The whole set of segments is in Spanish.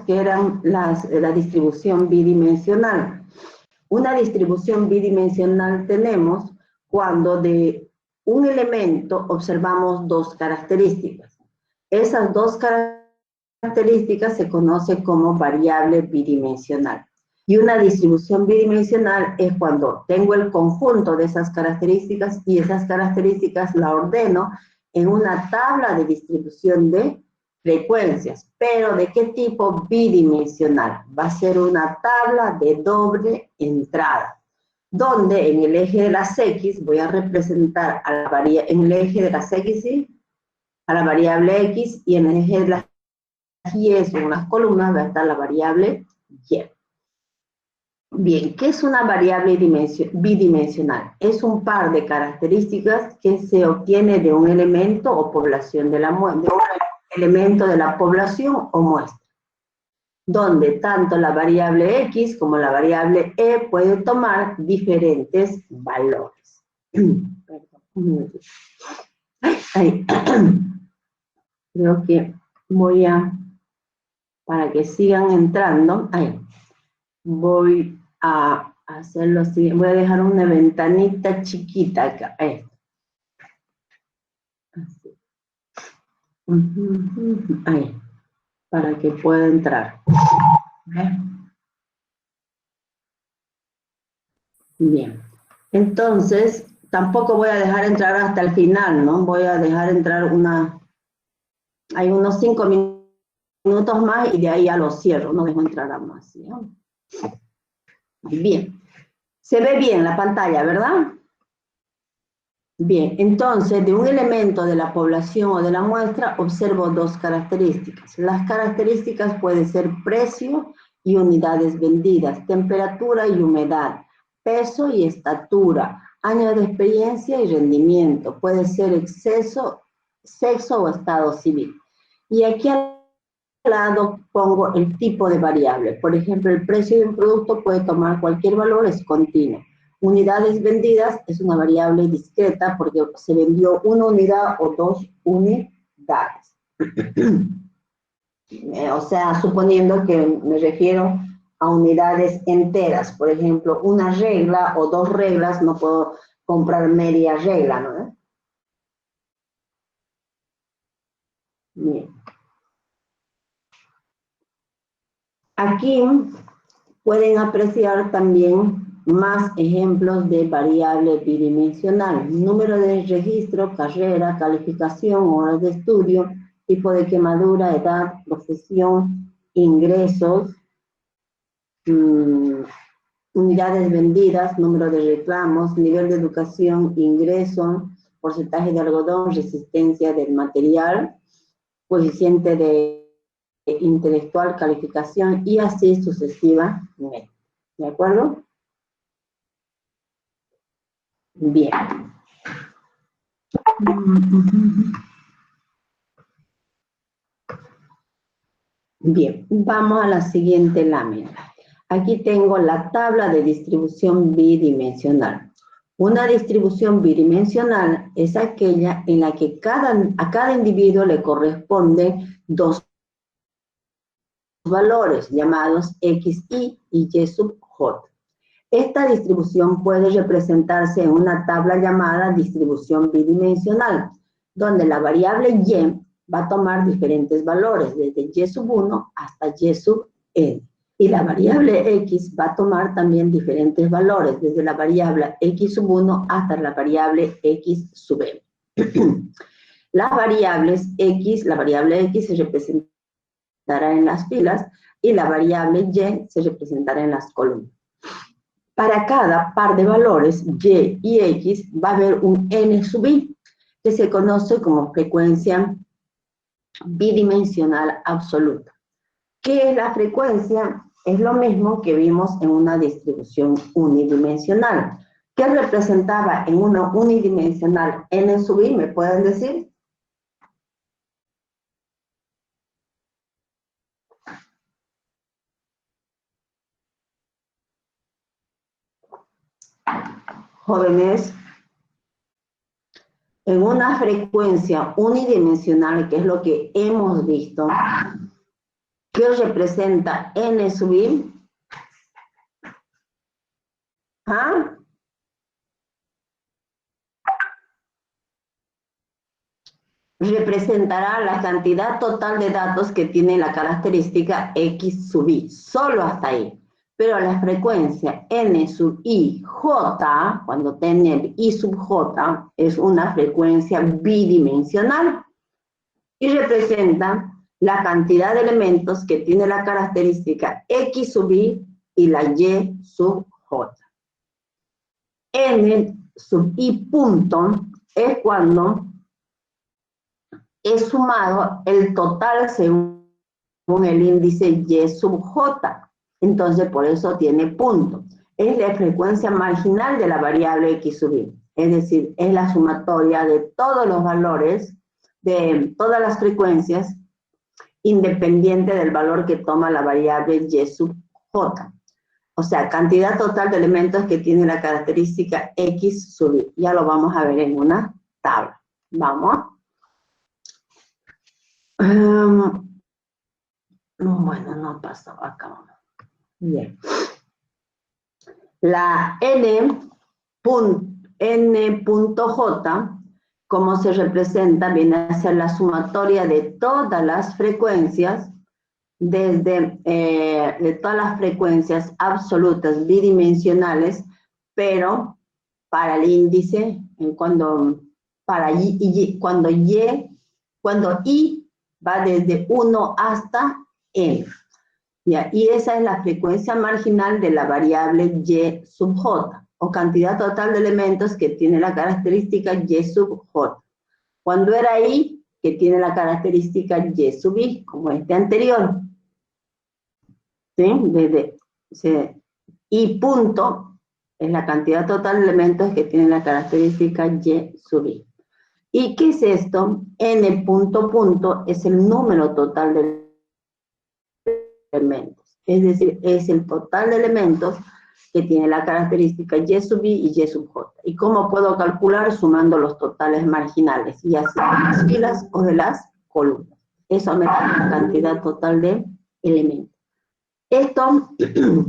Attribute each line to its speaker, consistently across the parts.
Speaker 1: que eran la distribución bidimensional. Una distribución bidimensional tenemos cuando de un elemento observamos dos características. Esas dos características se conocen como variable bidimensional. Y una distribución bidimensional es cuando tengo el conjunto de esas características y esas características la ordeno en una tabla de distribución de frecuencias. ¿Pero de qué tipo? Bidimensional. Va a ser una tabla de doble entrada, donde en el eje de las X voy a representar a la variable, en el eje de las X, ¿sí?, a la variable X, y en el eje de las Y, son unas columnas, va a estar la variable Y. Bien, ¿qué es una variable bidimensional? Es un par de características que se obtiene de un elemento o población de la muestra, de un elemento de la población o muestra, donde tanto la variable X como la variable E pueden tomar diferentes valores. Perdón, un minutito. Ahí. Creo que voy a, para que sigan entrando, ahí, voy a hacerlo así, voy a dejar una ventanita chiquita acá, ahí. Así. Ahí, para que pueda entrar. Bien, entonces, tampoco voy a dejar entrar hasta el final, ¿no? Voy a dejar entrar hay unos 5 minutos más y de ahí ya lo cierro, no dejo entrar a más, ¿sí? Bien, se ve bien la pantalla, ¿verdad? Bien, entonces, de un elemento de la población o de la muestra, observo dos características. Las características pueden ser precio y unidades vendidas, temperatura y humedad, peso y estatura, años de experiencia y rendimiento. Puede ser sexo o estado civil. Y aquí al lado pongo el tipo de variable. Por ejemplo, el precio de un producto puede tomar cualquier valor, es continuo. Unidades vendidas es una variable discreta porque se vendió una unidad o dos unidades. O sea, suponiendo que me refiero a unidades enteras. Por ejemplo, una regla o dos reglas, no puedo comprar media regla, ¿no? Bien. Aquí pueden apreciar también más ejemplos de variable bidimensional: número de registro, carrera, calificación, horas de estudio, tipo de quemadura, edad, profesión, ingresos, unidades vendidas, número de reclamos, nivel de educación, ingreso, porcentaje de algodón, resistencia del material, coeficiente de intelectual, calificación, y así sucesivamente. ¿De acuerdo? Bien. Bien, vamos a la siguiente lámina. Aquí tengo la tabla de distribución bidimensional. Una distribución bidimensional es aquella en la que a cada individuo le corresponden dos valores llamados XY y Y sub J. Esta distribución puede representarse en una tabla llamada distribución bidimensional, donde la variable Y va a tomar diferentes valores, desde Y sub 1 hasta Y sub N. Y la variable X va a tomar también diferentes valores, desde la variable X sub 1 hasta la variable X sub N. Las variables X, la variable X se representará en las filas y la variable Y se representará en las columnas. Para cada par de valores Y y X va a haber un N sub I, que se conoce como frecuencia bidimensional absoluta. ¿Qué es la frecuencia? Es lo mismo que vimos en una distribución unidimensional. ¿Qué representaba en una unidimensional N sub I? ¿Me pueden decir? Jóvenes, en una frecuencia unidimensional, que es lo que hemos visto, ¿Qué representa n sub i? ¿Ah? Representará la cantidad total de datos que tiene la característica x sub i, solo hasta ahí. Pero la frecuencia n sub i j, cuando tiene i sub j, es una frecuencia bidimensional y representa la cantidad de elementos que tiene la característica x sub i y la y sub j. N sub i punto es cuando es sumado el total según el índice y sub j. Entonces, por eso tiene punto. Es la frecuencia marginal de la variable x sub i. Es decir, es la sumatoria de todos los valores, de todas las frecuencias, independiente del valor que toma la variable y sub j. O sea, cantidad total de elementos que tiene la característica x sub i. Ya lo vamos a ver en una tabla. Vamos. Bueno, no pasó acá. Bien. La n.j, como se representa, viene a ser la sumatoria de todas las frecuencias, de todas las frecuencias absolutas bidimensionales, pero para el índice, cuando i va desde 1 hasta n. ¿Ya? Y esa es la frecuencia marginal de la variable y sub j, o cantidad total de elementos que tiene la característica y sub j. Cuando era i, que tiene la característica y sub i, como este anterior. ¿Sí? I punto es la cantidad total de elementos que tiene la característica y sub i. ¿Y qué es esto? N punto punto es el número total de elementos. Es decir, es el total de elementos que tiene la característica y sub i y y sub j. ¿Y cómo puedo calcular? Sumando los totales marginales, ya sea de las filas o de las columnas. Eso me da la cantidad total de elementos. Esto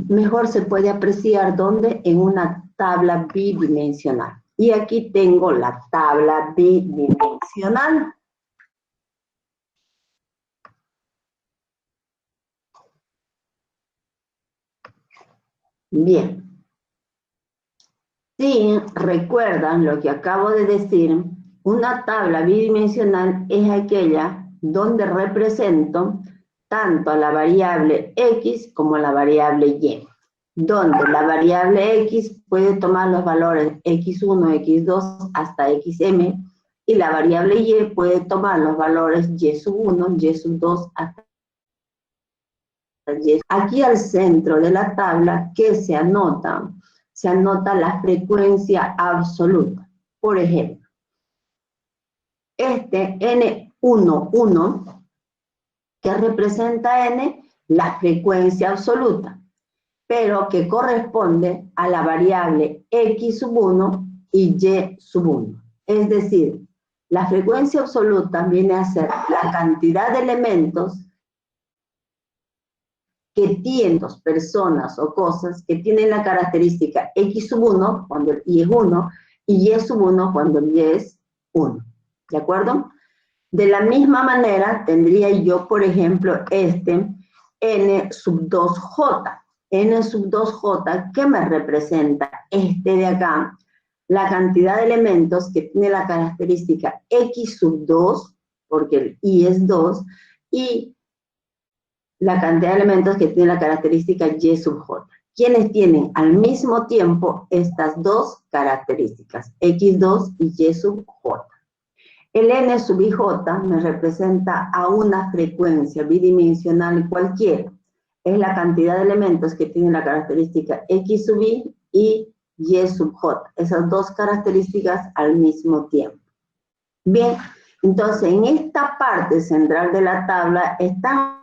Speaker 1: mejor se puede apreciar donde en una tabla bidimensional. Y aquí tengo la tabla bidimensional. Bien. Si recuerdan lo que acabo de decir, una tabla bidimensional es aquella donde represento tanto a la variable x como a la variable y, donde la variable x puede tomar los valores x1, x2 hasta xm, y la variable y puede tomar los valores y sub 1, y sub 2 hasta y. Aquí al centro de la tabla, ¿qué se anota? Se anota la frecuencia absoluta. Por ejemplo, este n11, que representa n, la frecuencia absoluta, pero que corresponde a la variable x sub 1 y y sub 1. Es decir, la frecuencia absoluta viene a ser la cantidad de elementos que tienen dos personas o cosas que tienen la característica x sub 1 cuando el i es 1 y y sub 1 cuando el y es 1. ¿De acuerdo? De la misma manera tendría yo, por ejemplo, este n sub 2j. N sub 2j, ¿qué me representa? Este de acá, la cantidad de elementos que tiene la característica x sub 2, porque el i es 2, y la cantidad de elementos que tiene la característica y sub j. ¿Quiénes tienen al mismo tiempo estas dos características, x2 y y sub j? El n sub ij me representa a una frecuencia bidimensional cualquiera. Es la cantidad de elementos que tienen la característica x sub i y y sub j. Esas dos características al mismo tiempo. Bien, entonces en esta parte central de la tabla están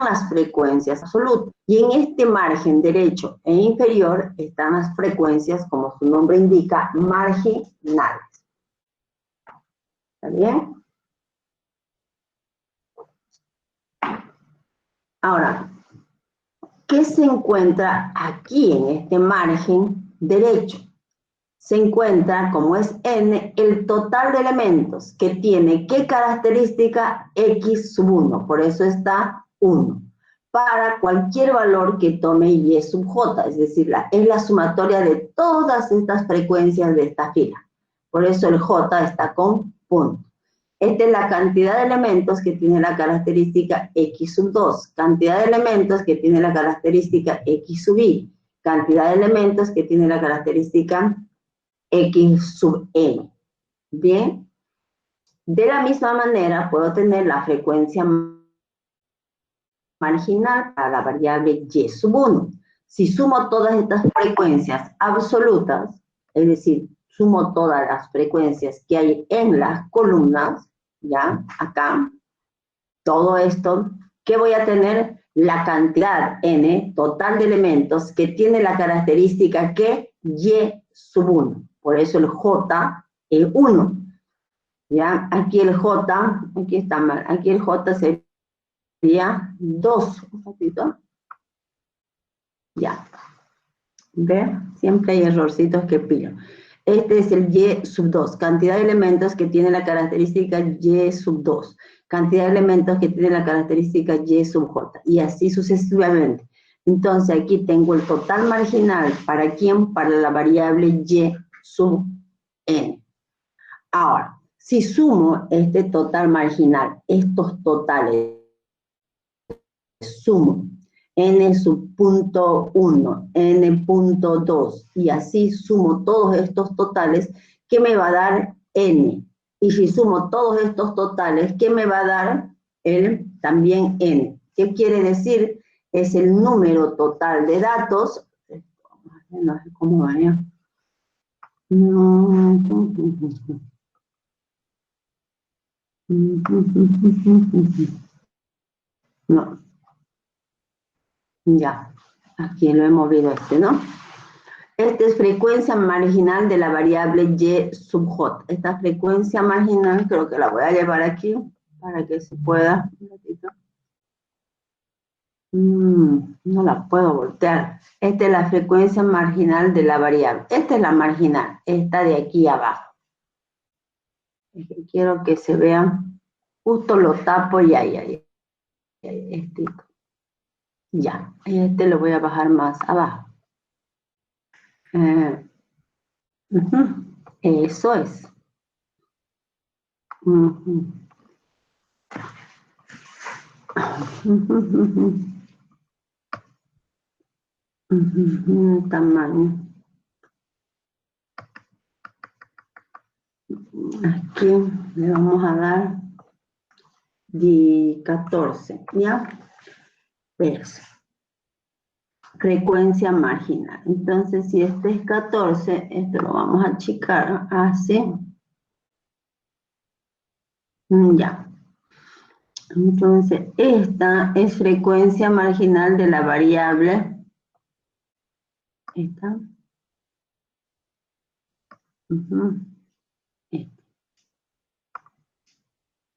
Speaker 1: las frecuencias absolutas. Y en este margen derecho e inferior están las frecuencias, como su nombre indica, marginales. ¿Está bien? Ahora, ¿qué se encuentra aquí en este margen derecho? Se encuentra, como es n, el total de elementos que tiene ¿qué característica? X sub 1, por eso está 1. Para cualquier valor que tome y sub j, es decir, es la sumatoria de todas estas frecuencias de esta fila. Por eso el j está con punto. Esta es la cantidad de elementos que tiene la característica X sub 2, cantidad de elementos que tiene la característica X sub y, cantidad de elementos que tiene la característica X sub n. Bien, de la misma manera puedo tener la frecuencia marginal para la variable y sub 1. Si sumo todas estas frecuencias absolutas, es decir, sumo todas las frecuencias que hay en las columnas, ya, acá, todo esto, ¿qué voy a tener? La cantidad n total de elementos que tiene la característica que y sub 1. Por eso el j es 1. ¿Ya? Aquí el j, aquí está mal, aquí el j sería 2. Un ratito. Ya. ¿Ve? Siempre hay errorcitos que pillo. Este es el y sub 2, cantidad de elementos que tiene la característica y sub 2, cantidad de elementos que tiene la característica y sub j, y así sucesivamente. Entonces aquí tengo el total marginal, ¿para quién? Para la variable y sub n. Ahora, si sumo este total marginal, estos totales, sumo n sub punto 1, n punto 2, y así sumo todos estos totales, ¿qué me va a dar n? Y si sumo todos estos totales, ¿qué me va a dar también n? ¿Qué quiere decir? Es el número total de datos. No sé cómo vaya. No. Ya, aquí lo he movido ¿no? Esta es frecuencia marginal de la variable y sub j. Esta frecuencia marginal creo que la voy a llevar aquí para que se pueda. Un ratito. No la puedo voltear. Esta es la frecuencia marginal de la variable. Esta es la marginal, esta de aquí abajo. Quiero que se vean. Justo lo tapo y ahí. Ya, este lo voy a bajar más abajo. Eso es. Tamaño. Aquí le vamos a dar 14, ¿ya? Pues, frecuencia marginal. Entonces, si este es 14, esto lo vamos a achicar así. Ya. Entonces, esta es frecuencia marginal de la variable. Esta.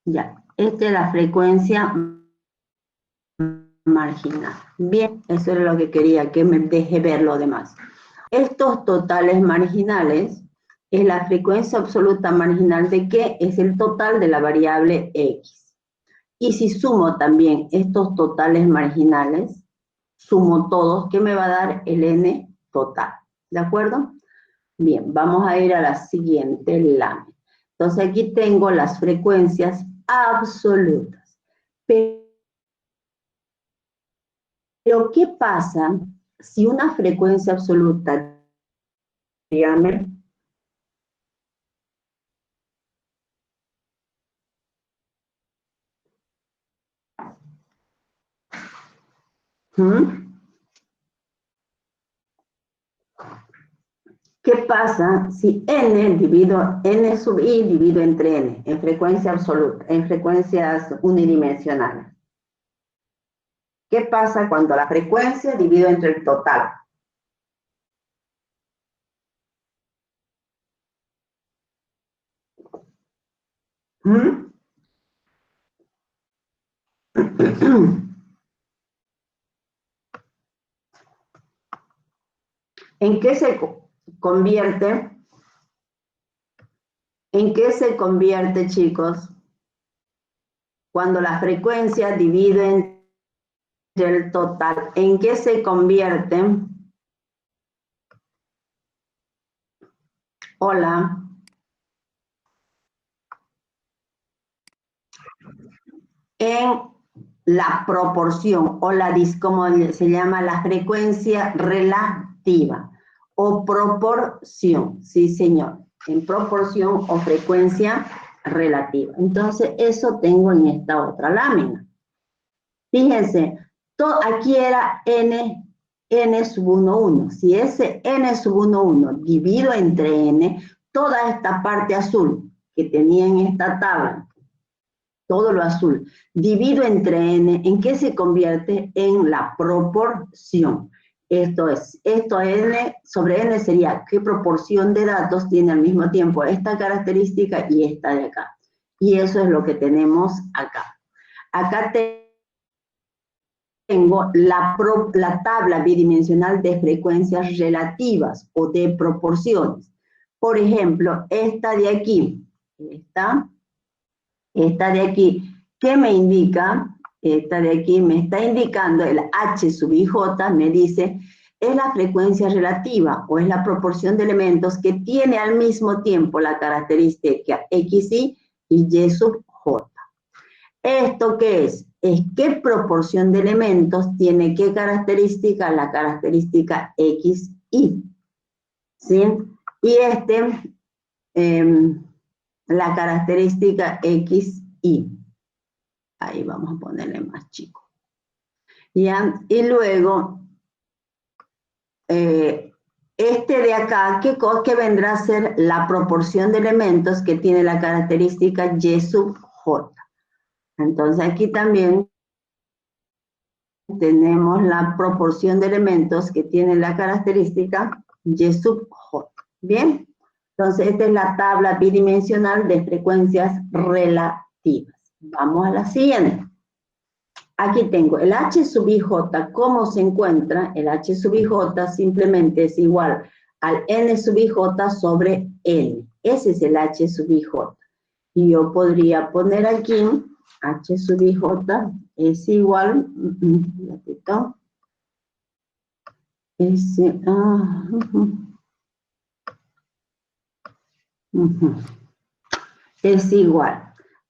Speaker 1: Ya. Esta es la frecuencia marginal. Bien, eso es lo que quería, que me deje ver lo demás. Estos totales marginales es la frecuencia absoluta marginal de ¿qué? Es el total de la variable x. Y si sumo también estos totales marginales, sumo todos, ¿qué me va a dar? El n total. ¿De acuerdo? Bien, vamos a ir a la siguiente lámina. Entonces aquí tengo las frecuencias absolutas. Pero, ¿qué pasa si una frecuencia absoluta, dígame, ¿qué pasa si n sub i divido entre n, en frecuencia absoluta, en frecuencias unidimensionales? ¿Qué pasa cuando la frecuencia divido entre el total? ¿En qué se convierte? ¿En qué se convierte, chicos? Cuando la frecuencia divide entre el total. ¿En qué se convierte? Hola. En la proporción o como se llama la frecuencia relativa o proporción, sí señor, en proporción o frecuencia relativa. Entonces eso tengo en esta otra lámina. Fíjense, aquí era n sub 1, 1. Si ese n sub 1, 1 divido entre n, toda esta parte azul que tenía en esta tabla, todo lo azul, divido entre n, ¿en qué se convierte? En la proporción. Esto n sobre n sería qué proporción de datos tiene al mismo tiempo esta característica y esta de acá. Y eso es lo que tenemos acá. Acá tengo la tabla bidimensional de frecuencias relativas o de proporciones. Por ejemplo, esta de aquí, esta de aquí, ¿qué me indica? Esta de aquí me está indicando el H sub IJ, me dice, es la frecuencia relativa o es la proporción de elementos que tiene al mismo tiempo la característica XY y Y sub J. ¿Esto qué es? Es qué proporción de elementos tiene qué característica, la característica XY. ¿Sí? Y la característica XY. Ahí vamos a ponerle más chico. ¿Ya? Y luego, de acá, ¿qué vendrá a ser la proporción de elementos que tiene la característica Y sub J? Entonces aquí también tenemos la proporción de elementos que tiene la característica Y sub J. ¿Bien? Entonces esta es la tabla bidimensional de frecuencias relativas. Vamos a la siguiente. Aquí tengo el H sub IJ, ¿cómo se encuentra? El H sub IJ simplemente es igual al N sub IJ sobre N. Ese es el H sub IJ. Y yo podría poner aquí, H sub IJ es igual, es igual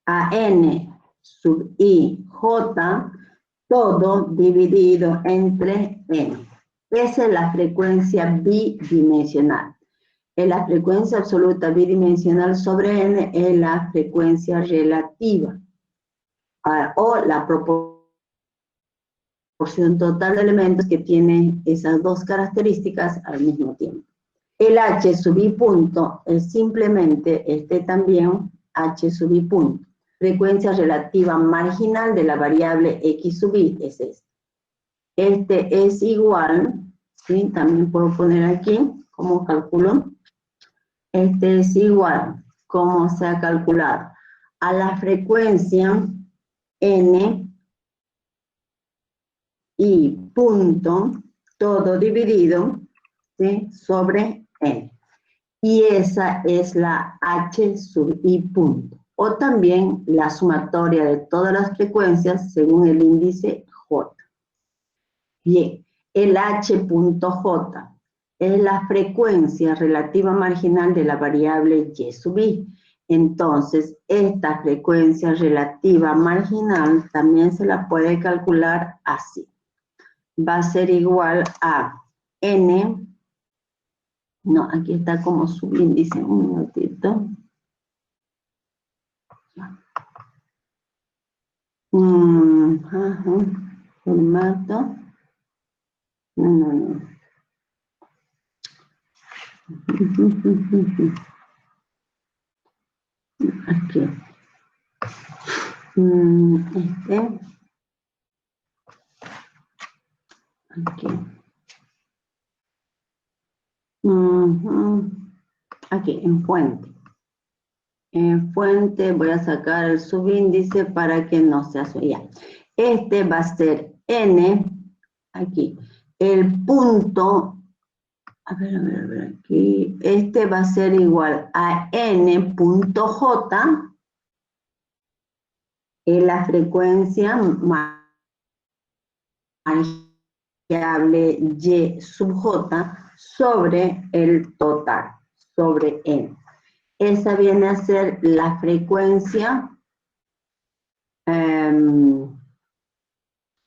Speaker 1: a N sub IJ, todo dividido entre N. Esa es la frecuencia bidimensional. En la frecuencia absoluta bidimensional sobre N es la frecuencia relativa. O la proporción total de elementos que tiene esas dos características al mismo tiempo. El H sub I punto es simplemente también H sub I punto. Frecuencia relativa marginal de la variable X sub I es este. Este es igual, ¿sí? También puedo poner aquí como cálculo. Este es igual, como se ha calculado, a la frecuencia N y punto, todo dividido, ¿sí? Sobre N. Y esa es la H sub I punto. O también la sumatoria de todas las frecuencias según el índice J. Bien, el H punto J es la frecuencia relativa marginal de la variable Y sub I. Entonces, esta frecuencia relativa marginal también se la puede calcular así. Va a ser igual a N, no, aquí está como subíndice, un minutito. Formato. No. Aquí. Aquí. Aquí, en fuente. En fuente voy a sacar el subíndice para que no se asocia. Va a ser N, aquí, el punto A ver, aquí. Este va a ser igual a n.j, en la frecuencia variable y sub j sobre el total, sobre n. Esa viene a ser la frecuencia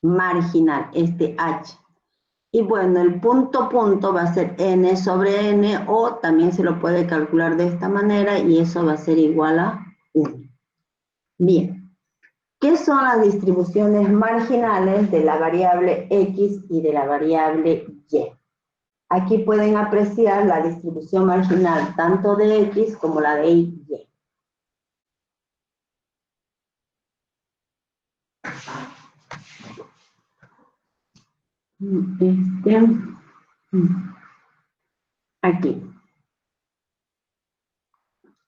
Speaker 1: marginal, este h. Y bueno, el punto va a ser n sobre n, o también se lo puede calcular de esta manera, y eso va a ser igual a 1. Bien, ¿qué son las distribuciones marginales de la variable x y de la variable y? Aquí pueden apreciar la distribución marginal tanto de x como la de y.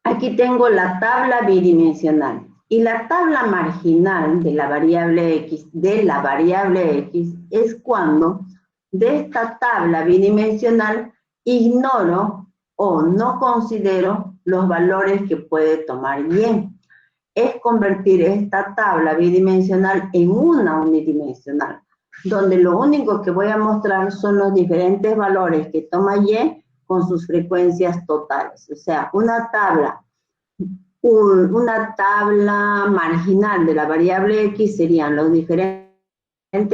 Speaker 1: Aquí tengo la tabla bidimensional. Y la tabla marginal de la variable x, es cuando de esta tabla bidimensional ignoro o no considero los valores que puede tomar y. Es convertir esta tabla bidimensional en una unidimensional, donde lo único que voy a mostrar son los diferentes valores que toma y con sus frecuencias totales. O sea, una tabla marginal de la variable x serían los diferentes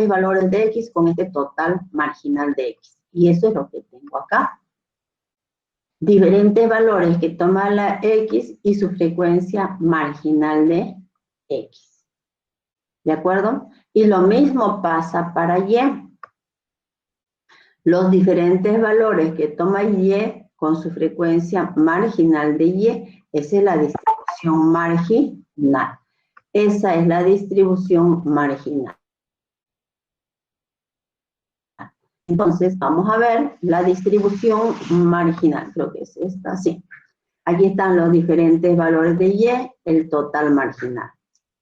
Speaker 1: valores de x con este total marginal de x. Y eso es lo que tengo acá. Diferentes valores que toma la x y su frecuencia marginal de x. ¿De acuerdo? Y lo mismo pasa para y. Los diferentes valores que toma y con su frecuencia marginal de y, esa es la distribución marginal. Esa es la distribución marginal. Entonces, vamos a ver la distribución marginal. Creo que es esta, sí. Aquí están los diferentes valores de y, el total marginal.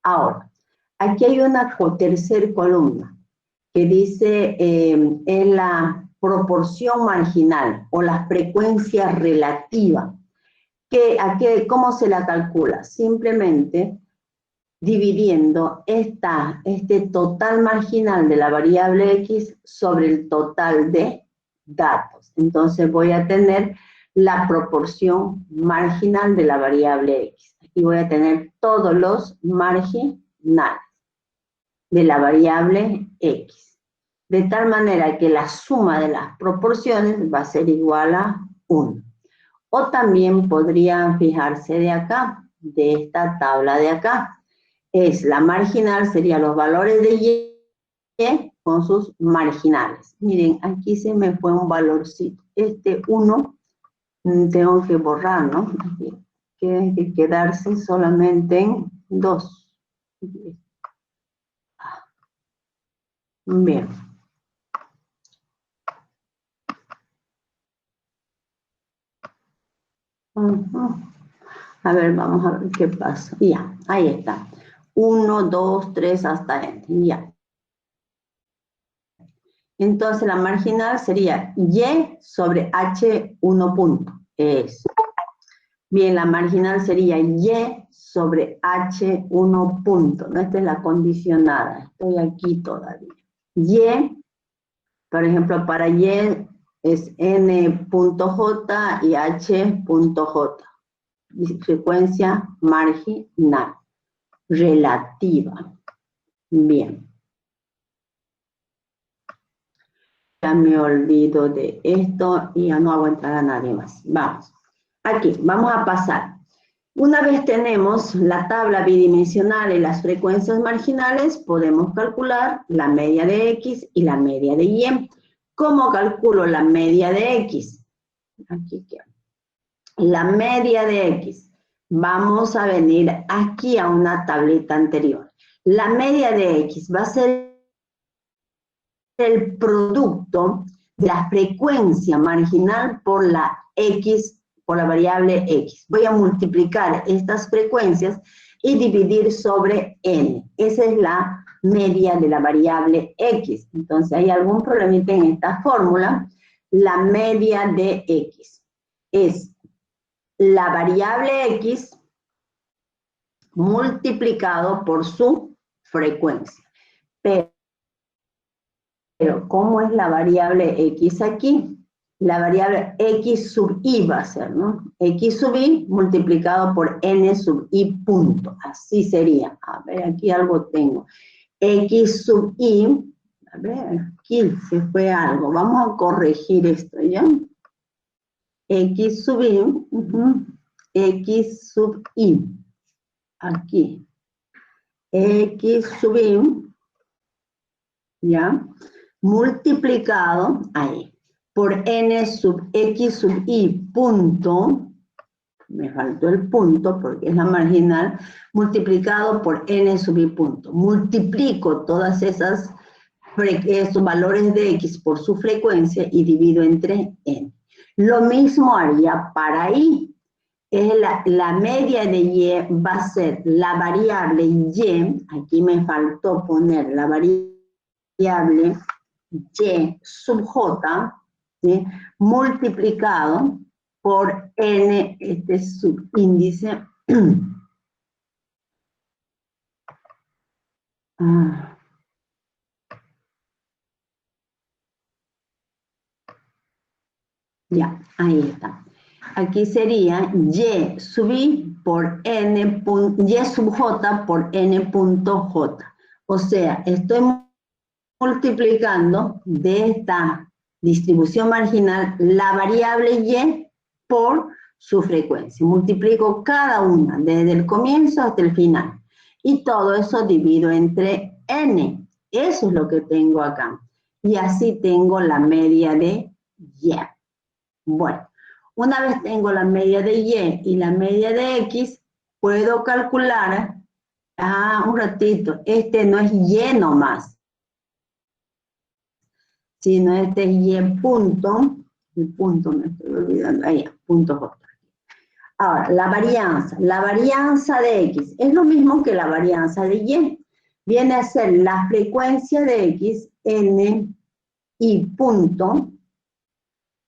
Speaker 1: Ahora, aquí hay una tercera columna que dice en la proporción marginal o la frecuencia relativa. ¿Cómo se la calcula? Simplemente dividiendo este total marginal de la variable x sobre el total de datos. Entonces voy a tener la proporción marginal de la variable x. Aquí voy a tener todos los marginales de la variable x. De tal manera que la suma de las proporciones va a ser igual a 1. O también podrían fijarse de acá, de esta tabla de acá. La marginal serían los valores de y con sus marginales. Miren, aquí se me fue un valorcito. Este 1 tengo que borrar, ¿no? Aquí tiene que quedarse solamente en 2. Bien. A ver, vamos a ver qué pasa. Ya, ahí está. 1, 2, 3 hasta n. Ya. Entonces la marginal sería y sobre h1 punto. Bien, la marginal sería y sobre h1 punto. ¿No? Esta es la condicionada. Estoy aquí todavía. Y, por ejemplo, para y es n.j y h.j. Frecuencia marginal, relativa. Bien. Ya me olvido de esto y ya no hago entrar a nadie más. Vamos. Aquí, vamos a pasar. Una vez tenemos la tabla bidimensional y las frecuencias marginales, podemos calcular la media de x y la media de y. ¿Cómo calculo la media de x? Aquí queda. La media de x. Vamos a venir aquí a una tablita anterior. La media de x va a ser el producto de la frecuencia marginal por la x, por la variable x. Voy a multiplicar estas frecuencias y dividir sobre n. Esa es la media de la variable x. Entonces, hay algún problemita en esta fórmula. la media de X. Es la variable X multiplicado por su frecuencia. Pero, ¿cómo es la variable X aquí? La variable X sub I va a ser, ¿no? X sub I multiplicado por N sub I punto. Así sería. A ver, aquí algo tengo. X sub I, a ver, aquí se fue algo. Vamos a corregir esto, ¿ya? X sub I, X sub I. Aquí. X sub I, ¿ya? Multiplicado, ahí, por N sub X sub I punto, me faltó el punto porque es la marginal, multiplicado por N sub I punto. Multiplico todas esos valores de X por su frecuencia y divido entre N. Lo mismo haría para I. La media de Y va a ser la variable Y, aquí me faltó poner la variable Y sub J, ¿sí? Multiplicado por N, este subíndice. Ya, ahí está. Aquí sería Y sub I por N, Y sub J por N punto J. O sea, estoy multiplicando de esta distribución marginal la variable Y por su frecuencia. Multiplico cada una, desde el comienzo hasta el final. Y todo eso divido entre N. Eso es lo que tengo acá. Y así tengo la media de Y. Bueno, una vez tengo la media de Y y la media de X, puedo calcular, un ratito, este no es Y nomás, sino este es Y punto, el punto me estoy olvidando, ahí, punto J. Ahora, la varianza de X es lo mismo que la varianza de Y. Viene a ser la frecuencia de X, N, I punto,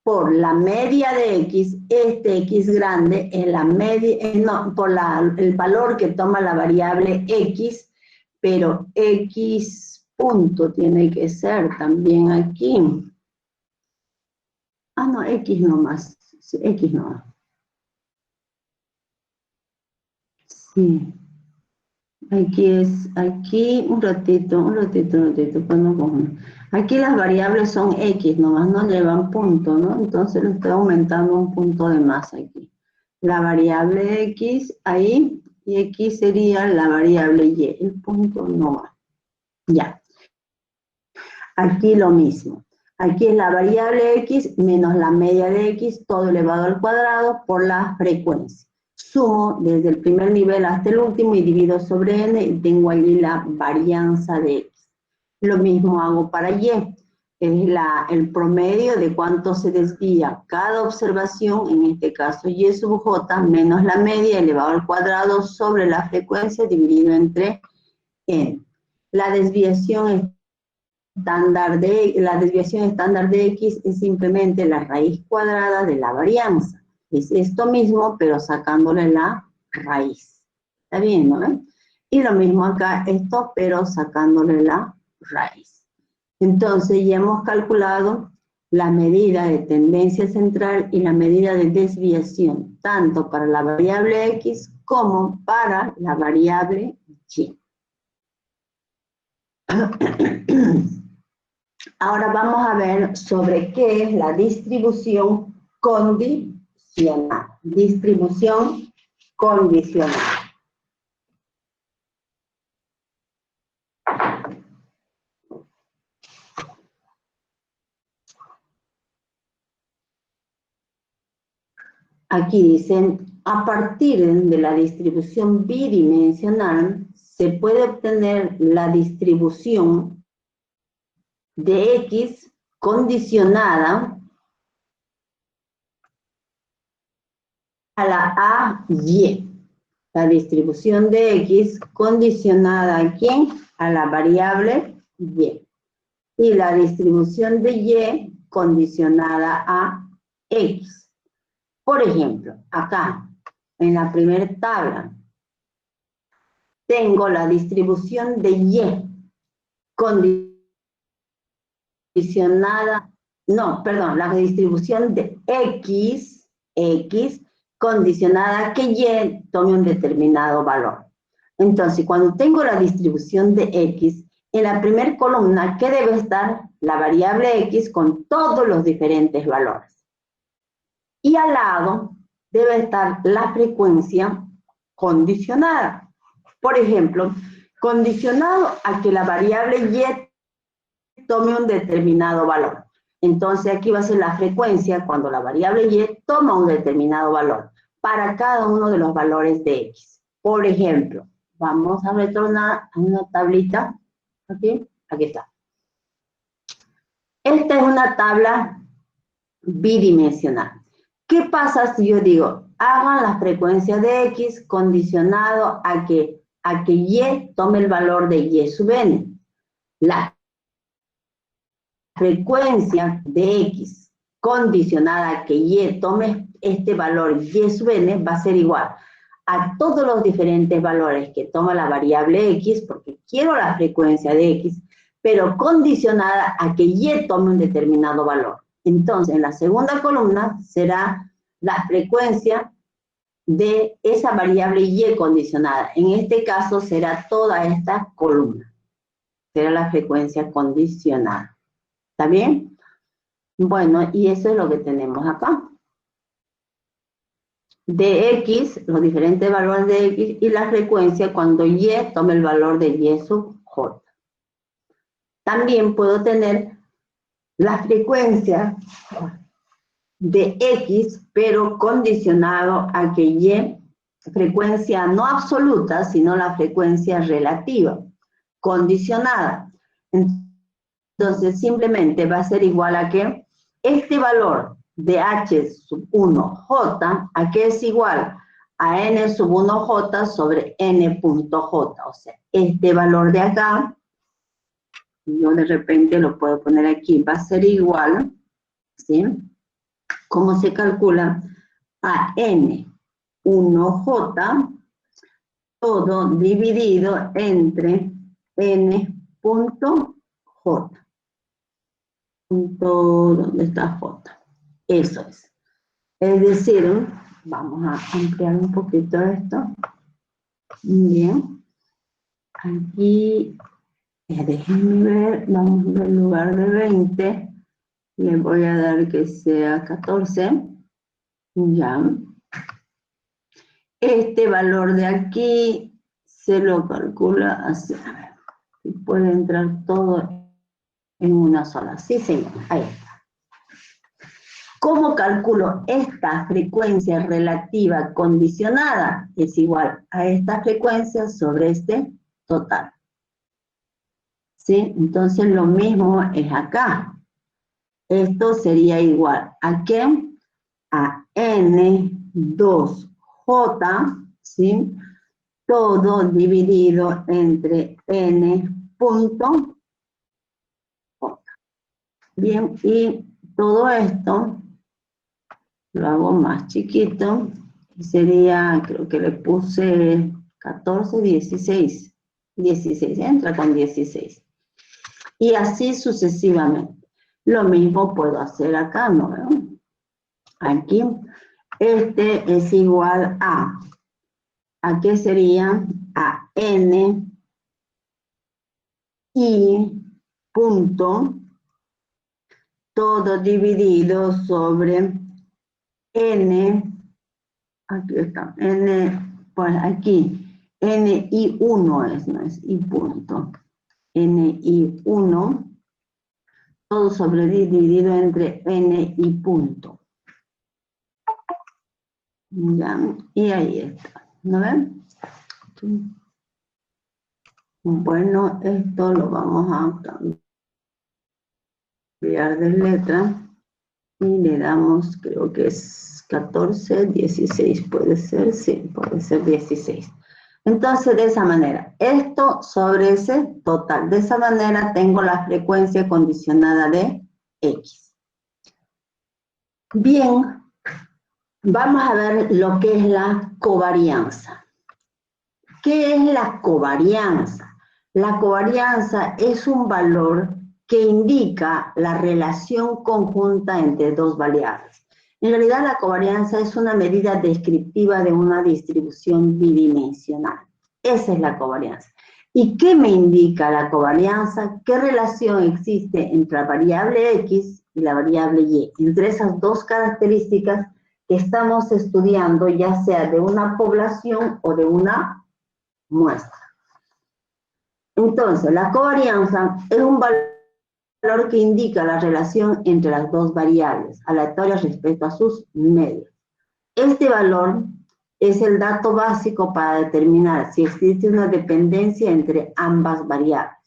Speaker 1: por la media de X, este X grande es la media, no, por el valor que toma la variable X, pero X punto tiene que ser también aquí. No, X nomás, sí, X nomás. Sí. Aquí un ratito, cuando cojo. Aquí las variables son X, nomás no llevan punto, ¿no? Entonces le estoy aumentando un punto de más aquí. La variable X ahí, y X sería la variable Y, el punto no va. Ya. Aquí lo mismo. Aquí es la variable X menos la media de X, todo elevado al cuadrado por la frecuencia. Sumo desde el primer nivel hasta el último y divido sobre N y tengo allí la varianza de X. Lo mismo hago para Y. Es el promedio de cuánto se desvía cada observación, en este caso Y sub J, menos la media elevado al cuadrado sobre la frecuencia dividido entre N. La desviación estándar de X es simplemente la raíz cuadrada de la varianza. Es esto mismo, pero sacándole la raíz. ¿Está bien, no? Y lo mismo acá, esto, pero sacándole la raíz. Entonces, ya hemos calculado la medida de tendencia central y la medida de desviación, tanto para la variable X como para la variable Y. Ahora vamos a ver sobre qué es la distribución condicional. Distribución condicional. Aquí dicen, a partir de la distribución bidimensional, se puede obtener la distribución de X condicionada a la AY. La distribución de X condicionada ¿a quién? A la variable Y. Y la distribución de Y condicionada a X. Por ejemplo, acá, en la primera tabla, tengo la distribución de Y condicionada, no, perdón, la distribución de X condicionada a que Y tome un determinado valor. Entonces, cuando tengo la distribución de X, en la primera columna, ¿qué debe estar? La variable X con todos los diferentes valores. Y al lado debe estar la frecuencia condicionada. Por ejemplo, condicionado a que la variable Y tome un determinado valor. Entonces aquí va a ser la frecuencia cuando la variable Y toma un determinado valor para cada uno de los valores de X. Por ejemplo, vamos a retornar a una tablita. Aquí está. Esta es una tabla bidimensional. ¿Qué pasa si yo digo, hagan la frecuencia de X condicionado a que Y tome el valor de Y sub n? La frecuencia de X condicionada a que Y tome este valor Y sub n va a ser igual a todos los diferentes valores que toma la variable X, porque quiero la frecuencia de X, pero condicionada a que Y tome un determinado valor. Entonces, en la segunda columna será la frecuencia de esa variable Y condicionada. En este caso será toda esta columna. Será la frecuencia condicionada. ¿Está bien? Bueno, y eso es lo que tenemos acá. De X, los diferentes valores de X, y la frecuencia cuando Y tome el valor de Y sub J. También puedo tener la frecuencia de X, pero condicionado a que Y, frecuencia no absoluta, sino la frecuencia relativa, condicionada. Entonces, simplemente va a ser igual a que este valor de H sub 1J, ¿a qué es igual? A N sub 1J sobre N punto J. O sea, este valor de acá, yo de repente lo puedo poner aquí, va a ser igual, ¿sí? ¿Cómo se calcula? A N1J, todo dividido entre N punto J. ¿Dónde está J? Eso es. Es decir, vamos a ampliar un poquito esto. Bien. Aquí, déjenme ver, vamos a ver, en lugar de 20, le voy a dar que sea 14. Ya. Este valor de aquí se lo calcula así. A ver, si puede entrar todo en una sola. Sí, señor. Ahí está. ¿Cómo calculo esta frecuencia relativa condicionada? Es igual a esta frecuencia sobre este total. ¿Sí? Entonces lo mismo es acá. Esto sería igual a ¿qué? A N2J, ¿sí? Todo dividido entre N punto J. Bien, y todo esto lo hago más chiquito, y sería, creo que le puse 14, 16. 16, entra con 16. Y así sucesivamente. Lo mismo puedo hacer acá, ¿no? Aquí, este es igual ¿a qué sería? A N I punto, todo dividido sobre N, aquí está, N, pues aquí, NI1 es, no es I punto, NI1, todo sobre dividido entre NI punto. Ya, y ahí está, ¿no ven? Bueno, esto lo vamos a cambiar de letra. Y le damos, creo que es 14, 16, puede ser, sí, puede ser 16. Entonces, de esa manera, esto sobre ese total. De esa manera tengo la frecuencia condicionada de X. Bien, vamos a ver lo que es la covarianza. ¿Qué es la covarianza? La covarianza es un valor que indica la relación conjunta entre dos variables. En realidad, la covarianza es una medida descriptiva de una distribución bidimensional. Esa es la covarianza. ¿Y qué me indica la covarianza? ¿Qué relación existe entre la variable X y la variable Y? Entre esas dos características que estamos estudiando, ya sea de una población o de una muestra. Entonces, la covarianza es un valor que indica la relación entre las dos variables aleatorias respecto a sus medios. Este valor es el dato básico para determinar si existe una dependencia entre ambas variables.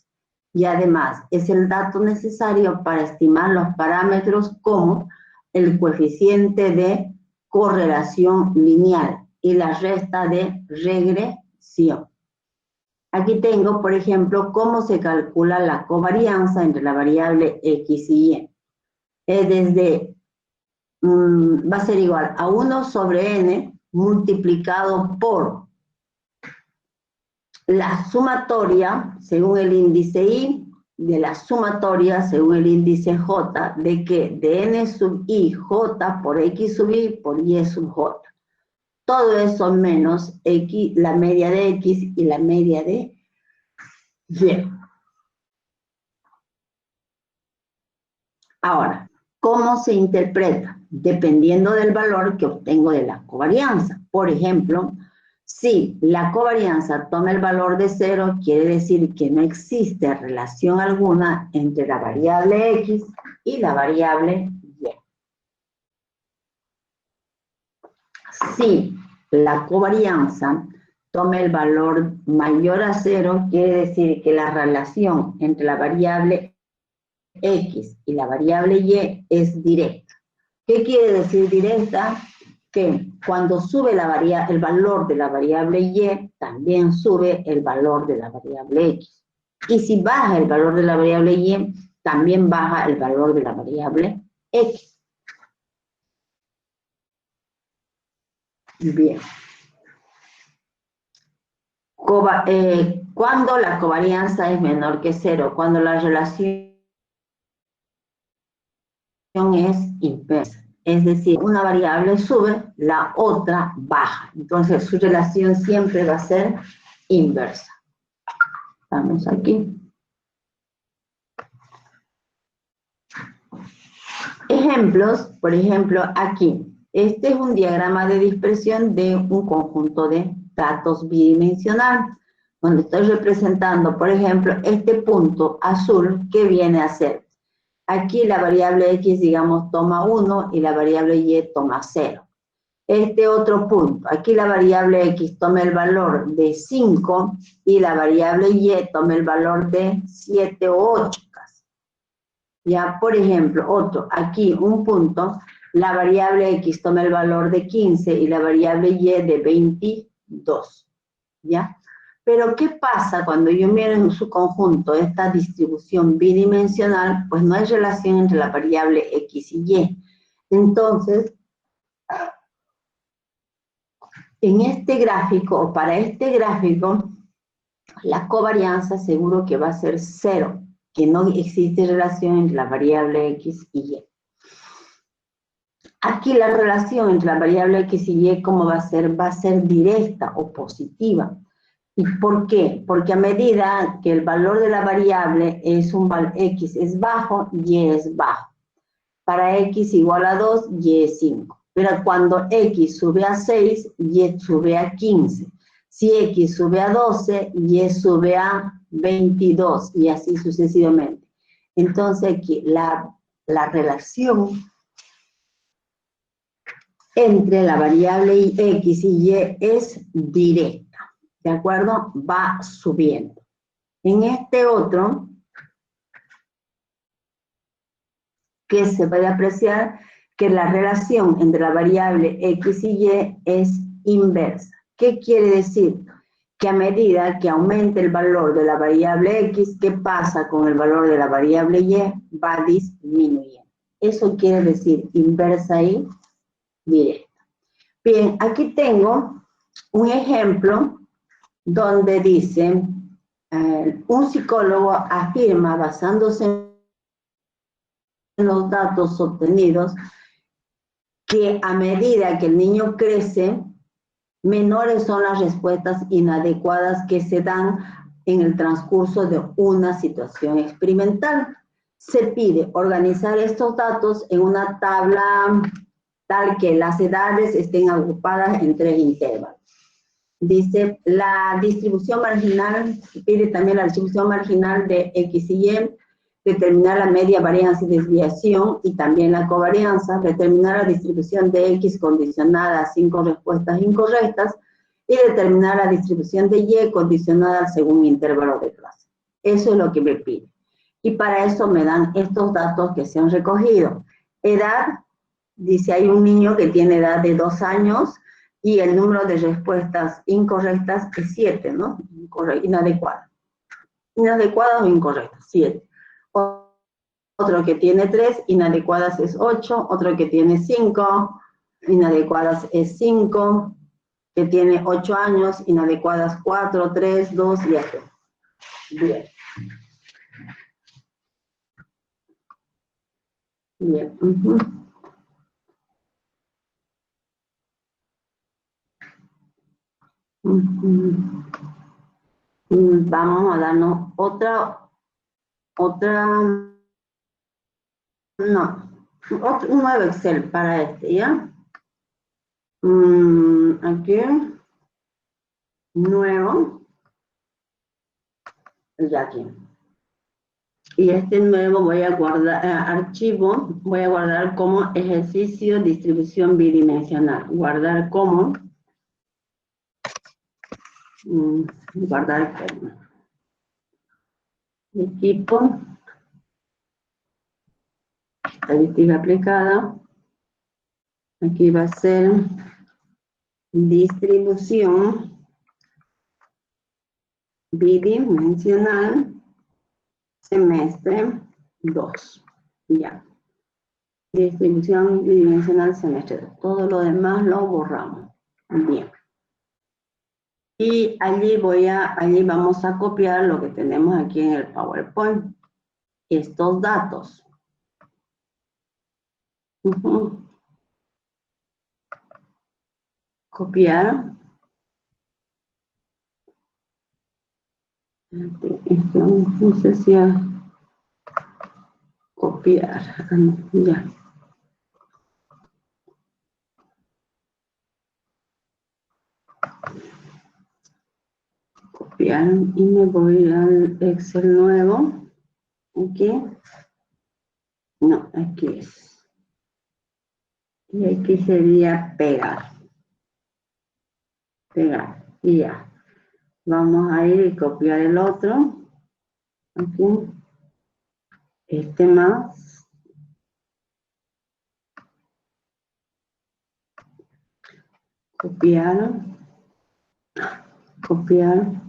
Speaker 1: Y además, es el dato necesario para estimar los parámetros como el coeficiente de correlación lineal y la resta de regresión. Aquí tengo, por ejemplo, cómo se calcula la covarianza entre la variable X y Y. Va a ser igual a 1 sobre n multiplicado por la sumatoria, según el índice Y, de la sumatoria, según el índice J, ¿de qué? De n sub I, J por X sub Y por Y sub J. Todo eso menos X, la media de X y la media de Y. Ahora, ¿cómo se interpreta? Dependiendo del valor que obtengo de la covarianza. Por ejemplo, si la covarianza toma el valor de 0, quiere decir que no existe relación alguna entre la variable X y la variable Y. Si la covarianza toma el valor mayor a 0, quiere decir que la relación entre la variable X y la variable Y es directa. ¿Qué quiere decir directa? Que cuando sube el valor de la variable Y, también sube el valor de la variable X. Y si baja el valor de la variable Y, también baja el valor de la variable X. Bien. Cuando la covarianza es menor que 0, cuando la relación es inversa. Es decir, una variable sube, la otra baja. Entonces, su relación siempre va a ser inversa. Vamos aquí. Ejemplos, por ejemplo, aquí. Este es un diagrama de dispersión de un conjunto de datos bidimensional, donde estoy representando, por ejemplo, este punto azul que viene a ser. Aquí la variable X, digamos, toma 1 y la variable Y toma 0. Este otro punto, aquí la variable X toma el valor de 5 y la variable Y toma el valor de 7 o 8. Ya, por ejemplo, otro, aquí un punto, la variable X toma el valor de 15 y la variable Y de 22. ¿Ya? Pero, ¿qué pasa cuando yo miro en su conjunto esta distribución bidimensional? Pues no hay relación entre la variable X y Y. Entonces, en este gráfico, o para este gráfico, la covarianza seguro que va a ser 0, que no existe relación entre la variable X y Y. Aquí la relación entre la variable X y Y, ¿cómo va a ser? Va a ser directa o positiva. ¿Y por qué? Porque a medida que el valor de la variable es X es bajo, Y es bajo. Para X igual a 2, Y es 5. Pero cuando X sube a 6, Y sube a 15. Si X sube a 12, Y sube a 22 y así sucesivamente. Entonces aquí la relación entre la variable X y Y es directa. ¿De acuerdo? Va subiendo. En este otro, que se puede apreciar que la relación entre la variable X y Y es inversa. ¿Qué quiere decir? Que a medida que aumente el valor de la variable X, ¿qué pasa con el valor de la variable Y? Va disminuyendo. Eso quiere decir inversa y directa. Bien, aquí tengo un ejemplo donde dice, un psicólogo afirma, basándose en los datos obtenidos, que a medida que el niño crece, menores son las respuestas inadecuadas que se dan en el transcurso de una situación experimental. Se pide organizar estos datos en una tabla tal que las edades estén agrupadas en 3 intervalos. Dice, la distribución marginal, pide también la distribución marginal de X y Y, determinar la media varianza y desviación, y también la covarianza, determinar la distribución de X condicionada a 5 respuestas incorrectas, y determinar la distribución de Y condicionada al segundo intervalo de clase. Eso es lo que me pide. Y para eso me dan estos datos que se han recogido. Edad, dice, hay un niño que tiene edad de 2 años, y el número de respuestas incorrectas es 7, ¿no? Inadecuadas. Inadecuadas o incorrectas, 7. Otro que tiene 3, inadecuadas es 8. Otro que tiene 5, inadecuadas es 5. Que tiene 8 años, inadecuadas 4, 3, 2 y así. Bien. Bien. Vamos a darnos un nuevo Excel para este, ¿ya? Aquí, nuevo, ya aquí. Y este nuevo voy a guardar, archivo, voy a guardar como ejercicio distribución bidimensional. Guardar como, guardar como. Equipo, estadística aplicada. Aquí va a ser distribución bidimensional semestre 2. Ya. Distribución bidimensional semestre 2. Todo lo demás lo borramos. Bien. Y allí vamos a copiar lo que tenemos aquí en el PowerPoint. Estos datos. Copiar. No sé si copiar. Ya. Copiar y me voy al Excel nuevo. Aquí. No, aquí es. Y aquí sería pegar. Pegar. Y ya. Vamos a ir y copiar el otro. Aquí. Este más. Copiar. Copiar.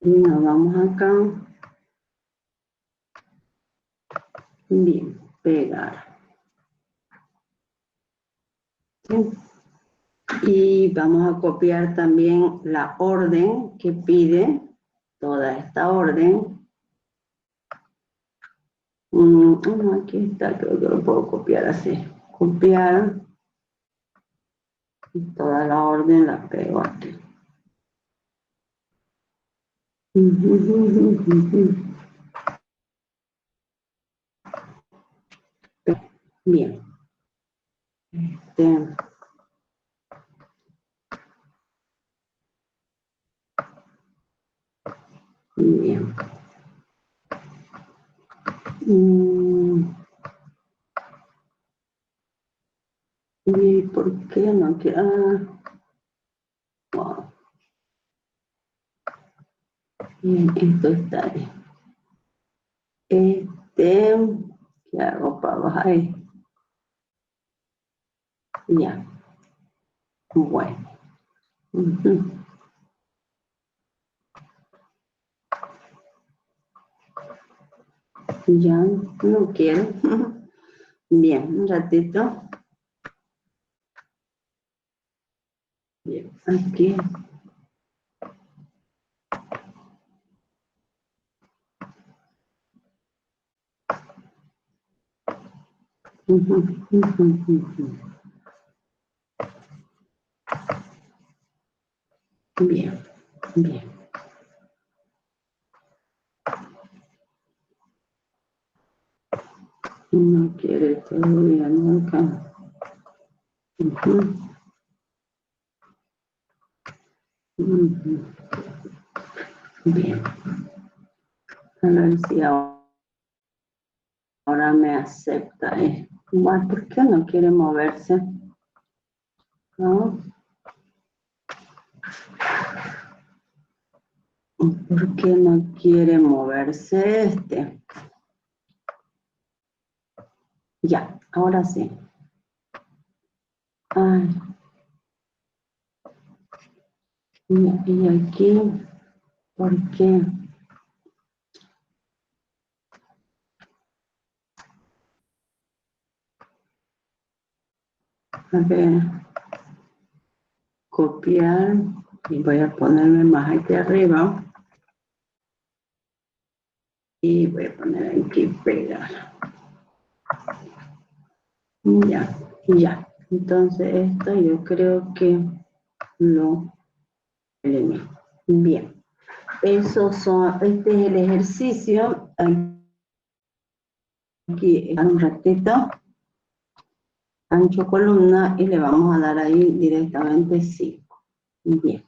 Speaker 1: Y nos vamos acá. Bien. Pegar. ¿Sí? Y vamos a copiar también la orden que pide, toda esta orden. Aquí está, creo que lo puedo copiar así. Copiar. Y toda la orden la pego aquí. Bien. Bien. ¿Y por qué no queda? Wow. Bien, esto está bien. ¿Qué hago para bajar? Ya. Bueno. Ya, no quiero. Bien, un ratito. Bien, aquí. Bien, bien. No quiere todavía, nunca. Bien. A ver si ahora me acepta. Igual, ¿por qué no quiere moverse? ¿No? ¿Por qué no quiere moverse este? Ya, ahora sí. Ay. Y aquí, ¿por qué? A ver, copiar y voy a ponerme más aquí arriba. Y voy a poner aquí pegar. Ya, ya. Entonces esto yo creo que lo elimino. Bien. Esos son, este es el ejercicio. Aquí un ratito. Ancho columna y le vamos a dar ahí directamente 5. Bien.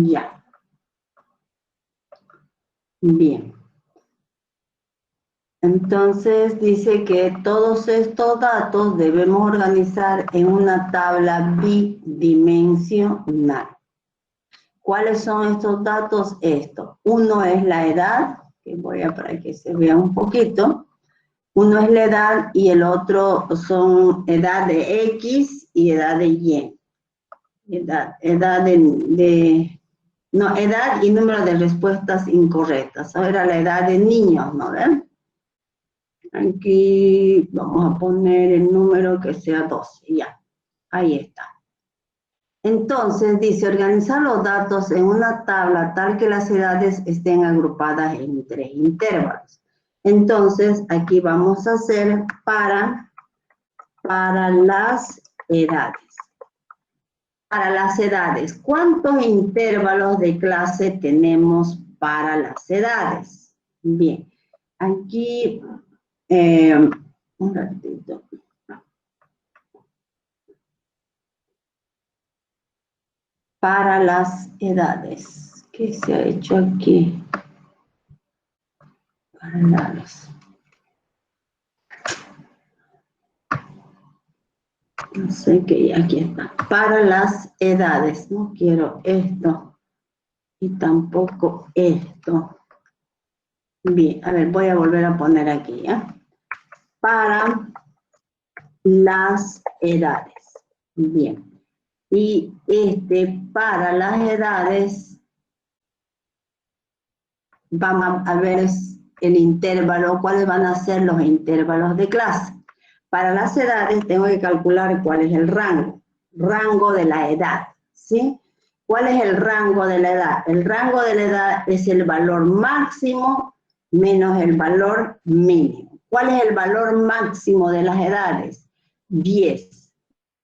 Speaker 1: Ya. Bien. Entonces dice que todos estos datos debemos organizar en una tabla bidimensional. ¿Cuáles son estos datos? Uno es la edad, que voy a para que se vea un poquito. Uno es la edad y el otro son edad de X y edad de Y. Edad y número de respuestas incorrectas. Ahora la edad de niños, ¿no ven? Aquí vamos a poner el número que sea 12, ya, ahí está. Entonces dice, organizar los datos en una tabla tal que las edades estén agrupadas en 3 intervalos. Entonces aquí vamos a hacer para las edades. Para las edades, ¿cuántos intervalos de clase tenemos para las edades? Bien, aquí, un ratito. Para las edades, ¿qué se ha hecho aquí? Para edades. No sé qué, aquí está. Para las edades, no quiero esto y tampoco esto. Bien, a ver, voy a volver a poner aquí, ¿ya? Para las edades. Bien. Y para las edades, vamos a ver el intervalo, cuáles van a ser los intervalos de clase. Para las edades tengo que calcular cuál es el rango de la edad, ¿sí? ¿Cuál es el rango de la edad? El rango de la edad es el valor máximo menos el valor mínimo. ¿Cuál es el valor máximo de las edades? 10.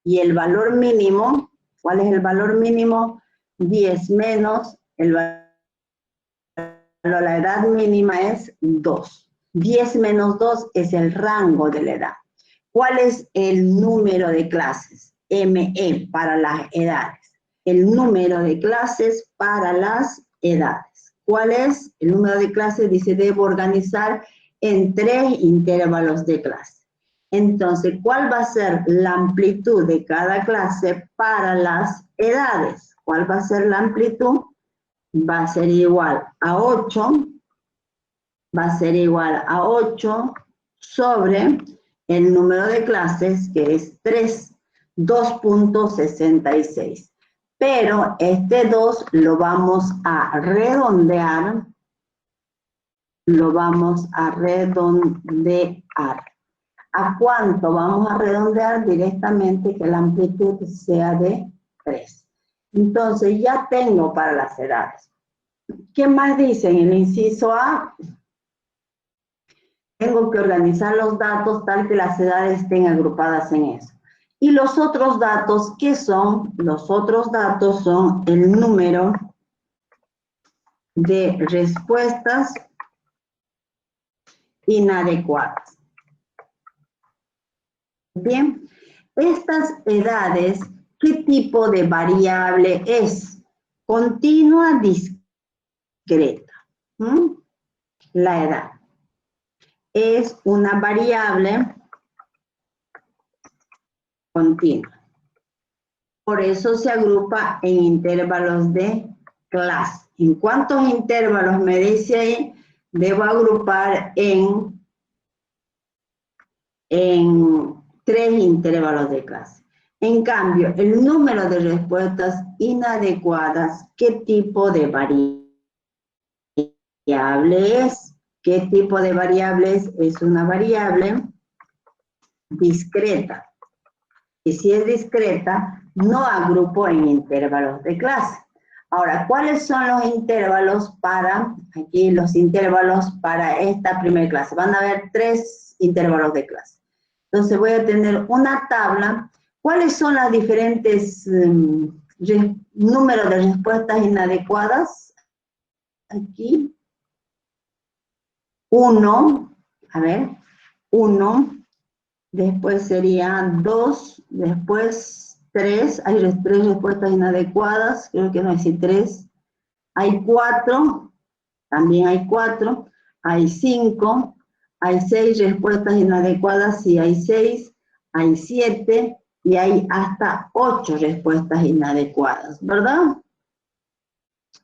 Speaker 1: Y el valor mínimo, ¿cuál es el valor mínimo? 10 menos la edad mínima es 2. 10 menos 2 es el rango de la edad. ¿Cuál es el número de clases? ME para las edades. El número de clases para las edades. ¿Cuál es el número de clases? Dice, debo organizar en 3 intervalos de clase. Entonces, ¿cuál va a ser la amplitud de cada clase para las edades? ¿Cuál va a ser la amplitud? Va a ser igual a 8, va a ser igual a 8 sobre el número de clases, que es 3, 2.66. pero este 2 lo vamos a redondear, ¿A cuánto vamos a redondear? Directamente que la amplitud sea de 3. Entonces ya tengo para las edades. ¿Qué más dice en el inciso A? Tengo que organizar los datos tal que las edades estén agrupadas en eso. Y los otros datos, ¿qué son? Los otros datos son el número de respuestas inadecuadas. Bien, estas edades, ¿qué tipo de variable es? Continua, discreta. La edad es una variable continua. Por eso se agrupa en intervalos de clase. ¿En cuántos intervalos me dice ahí? Debo agrupar en 3 intervalos de clase. En cambio, el número de respuestas inadecuadas, ¿qué tipo de variable es? ¿Qué tipo de variable es? Es una variable discreta. Y si es discreta, no agrupo en intervalos de clase. Ahora, ¿cuáles son los intervalos para, aquí los intervalos para esta primera clase? Van a haber 3 intervalos de clase. Entonces voy a tener una tabla. ¿Cuáles son las diferentes números de respuestas inadecuadas? Aquí. 1, a ver, 1. Después sería 2, después 3, hay 3 respuestas inadecuadas, creo que no hay 3. Hay 4, también hay 4, hay 5, hay 6 respuestas inadecuadas, sí hay 6, hay 7 y hay hasta 8 respuestas inadecuadas, ¿verdad?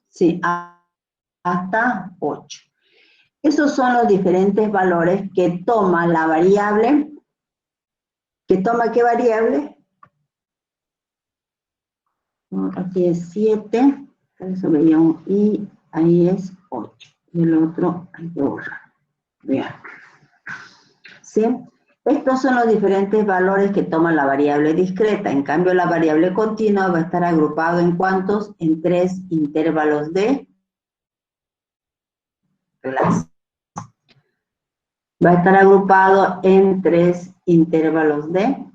Speaker 1: Sí, hasta 8. Esos son los diferentes valores que toma la variable. ¿Que toma qué variable? Aquí es 7, eso veía un I, ahí es 8. Y el otro hay que borrar. Bien. ¿Sí? Estos son los diferentes valores que toma la variable discreta. En cambio, la variable continua va a estar agrupado en ¿cuántos? En 3 intervalos de clase. Va a estar agrupado en 3 intervalos de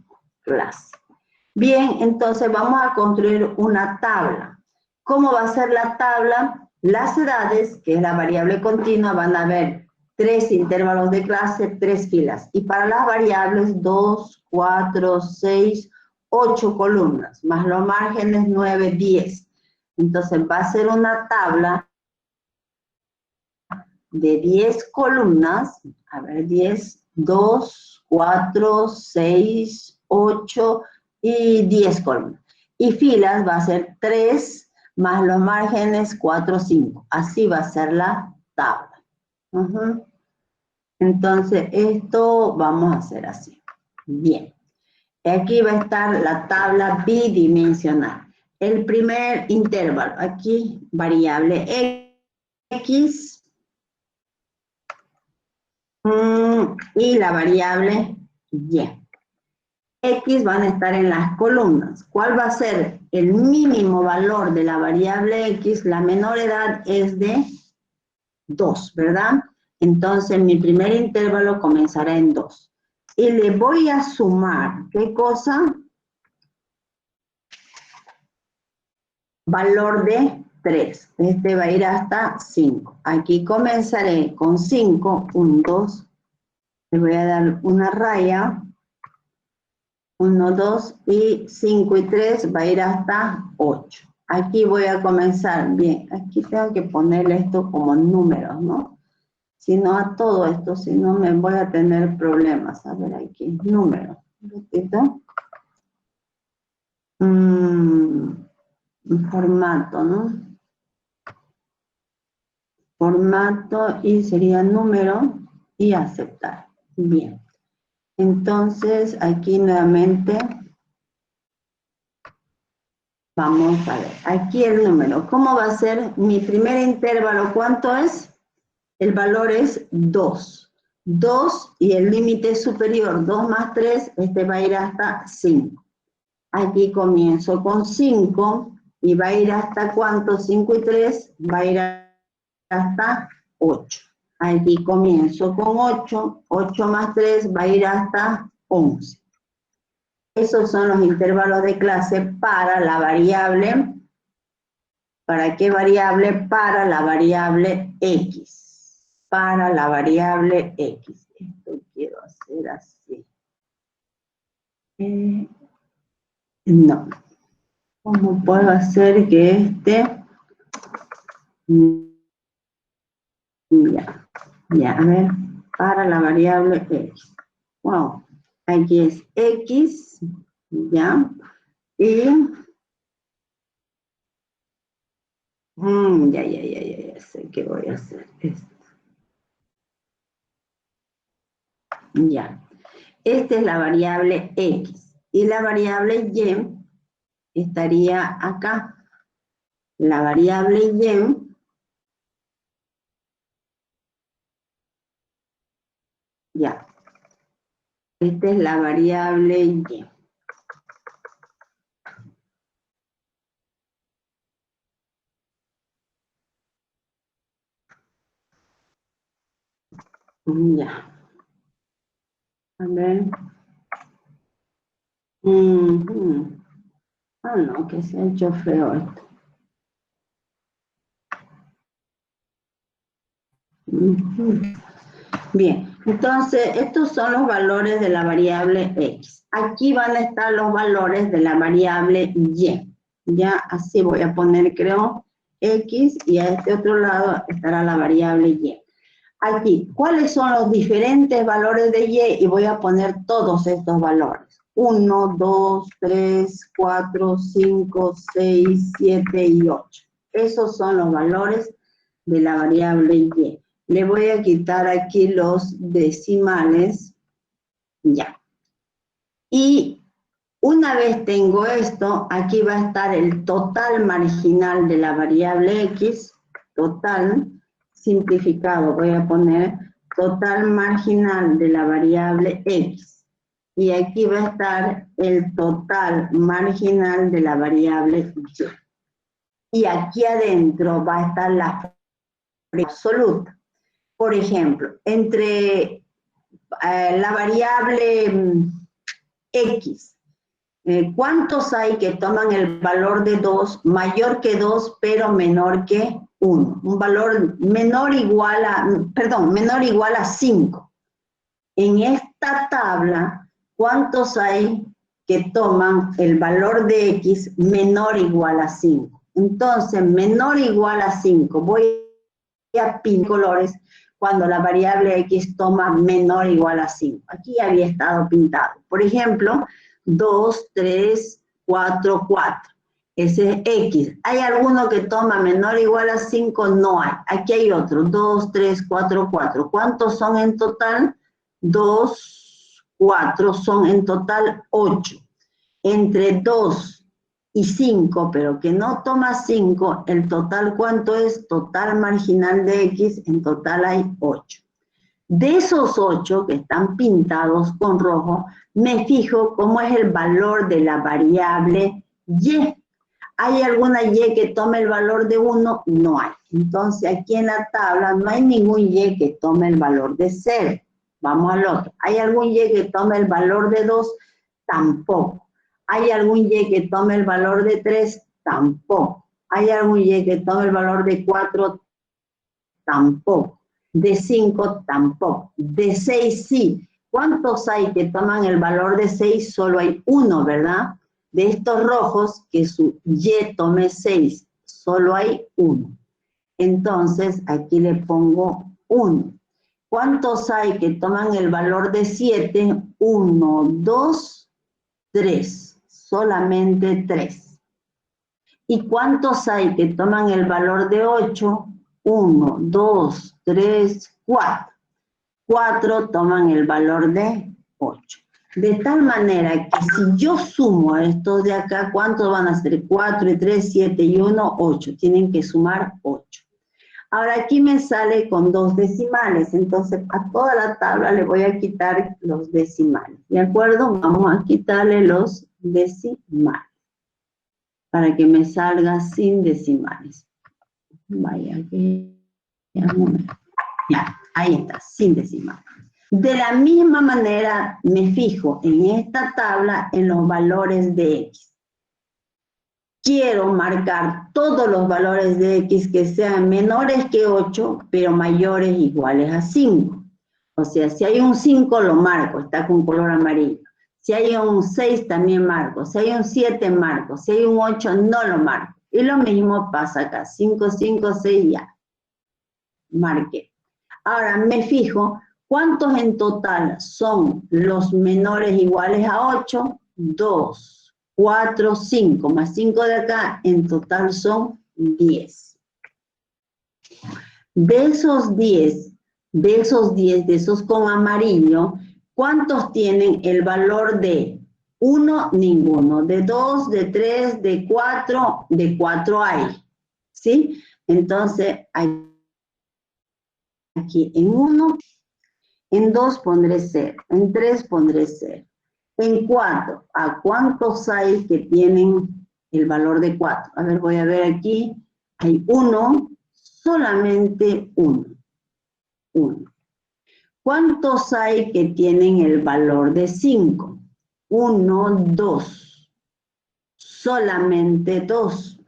Speaker 1: clase. Bien, entonces vamos a construir una tabla. ¿Cómo va a ser la tabla? Las edades, que es la variable continua, van a haber 3 intervalos de clase, 3 filas. Y para las variables, 2, 4, 6, 8 columnas, más los márgenes 9, 10. Entonces va a ser una tabla de 10 columnas, a ver, 10, 2, 4, 6, 8 y 10 columnas. Y filas va a ser 3 más los márgenes 4, 5. Así va a ser la tabla. Entonces, esto vamos a hacer así. Bien. Aquí va a estar la tabla bidimensional. El primer intervalo, aquí variable X, y la variable Y. X van a estar en las columnas. ¿Cuál va a ser el mínimo valor de la variable X? La menor edad es de 2, ¿verdad? Entonces mi primer intervalo comenzará en 2. Y le voy a sumar, ¿qué cosa? Valor de 3. Este va a ir hasta 5. Aquí comenzaré con 5, 1, 2. Le voy a dar una raya. 1, 2 y 5 y 3 va a ir hasta 8. Aquí voy a comenzar. Bien, aquí tengo que ponerle esto como números, ¿no? Si no a todo esto, si no me voy a tener problemas. A ver aquí, números. ¿Repito? Formato, ¿no? Formato y sería número y aceptar. Bien. Entonces, aquí nuevamente Vamos a ver, aquí el número. ¿Cómo va a ser mi primer intervalo? ¿Cuánto es? El valor es 2. 2 y el límite superior, 2 más 3, este va a ir hasta 5. Aquí comienzo con 5 y va a ir hasta ¿cuánto? 5 y 3, va a ir hasta 8. Aquí comienzo con 8, 8 más 3 va a ir hasta 11. Esos son los intervalos de clase para la variable. ¿Para qué variable? Para la variable X. Para la variable X. Esto quiero hacer así. No. ¿Cómo puedo hacer que este? Ya, a ver. Para la variable X. Wow. Aquí es X. Ya. Y ya sé qué voy a hacer. Esto. Ya. Esta es la variable X. Y la variable Y estaría acá. La variable Y ya. Esta es la variable Y. Ya. A ver. Ah, no, que se ha hecho feo esto. Bien, entonces estos son los valores de la variable X. Aquí van a estar los valores de la variable Y. Ya, así voy a poner, creo, X y a este otro lado estará la variable Y. Aquí, ¿cuáles son los diferentes valores de Y? Y voy a poner todos estos valores. 1, 2, 3, 4, 5, 6, 7 y 8. Esos son los valores de la variable Y. Le voy a quitar aquí los decimales. Ya. Y una vez tengo esto, aquí va a estar el total marginal de la variable X, total, simplificado, voy a poner total marginal de la variable X. Y aquí va a estar el total marginal de la variable Y. Y aquí adentro va a estar la absoluta. Por ejemplo, entre la variable X, ¿cuántos hay que toman el valor de 2 mayor que 2 pero menor que 1? Un valor menor igual a 5. En esta tabla, ¿cuántos hay que toman el valor de X menor igual a 5? Entonces, menor igual a 5, voy a pintar colores cuando la variable X toma menor igual a 5. Aquí había estado pintado. Por ejemplo, 2, 3, 4, 4. Ese es X. ¿Hay alguno que toma menor o igual a 5? No hay. Aquí hay otro. 2, 3, 4, 4. ¿Cuántos son en total? 2, 4. Son en total 8. Entre 2 y 5, pero que no toma 5, el total, ¿cuánto es? Total marginal de X, en total hay 8. De esos 8 que están pintados con rojo, me fijo cómo es el valor de la variable Y. ¿Hay alguna Y que tome el valor de 1? No hay. Entonces aquí en la tabla no hay ningún Y que tome el valor de 0. Vamos al otro. ¿Hay algún Y que tome el valor de 2? Tampoco. ¿Hay algún Y que tome el valor de 3? Tampoco. ¿Hay algún Y que tome el valor de 4? Tampoco. De 5, tampoco. De 6, sí. ¿Cuántos hay que toman el valor de 6? Solo hay uno, ¿verdad? De estos rojos, que su Y tome 6, solo hay uno. Entonces, aquí le pongo 1. ¿Cuántos hay que toman el valor de 7? 1, 2, 3. Solamente 3. ¿Y cuántos hay que toman el valor de 8? 1, 2, 3, 4. 4 toman el valor de 8. De tal manera que si yo sumo estos de acá, ¿cuántos van a ser? 4 y 3, 7 y 1, 8. Tienen que sumar 8. Ahora aquí me sale con 2 decimales, entonces a toda la tabla le voy a quitar los decimales. ¿De acuerdo? Vamos a quitarle los decimales para que me salga sin decimales. Vaya, aquí. Ya, ahí está, sin decimales. De la misma manera me fijo en esta tabla en los valores de X. Quiero marcar todos los valores de X que sean menores que 8, pero mayores o iguales a 5. O sea, si hay un 5 lo marco, está con color amarillo. Si hay un 6 también marco. Si hay un 7 marco. Si hay un 8 no lo marco. Y lo mismo pasa acá. 5, 5, 6 ya. Marqué. Ahora me fijo, ¿cuántos en total son los menores iguales a 8? 2. 4, 5, más 5 de acá, en total son 10. De esos 10, de esos con amarillo, ¿cuántos tienen el valor de 1? Ninguno. De 2, de 3, de 4 hay. ¿Sí? Entonces, aquí en 1, en 2 pondré 0, en 3 pondré 0. En 4, ¿a cuántos hay que tienen el valor de 4? A ver, voy a ver aquí. Hay 1, solamente 1. 1. ¿Cuántos hay que tienen el valor de 5? 1, 2. Solamente 2.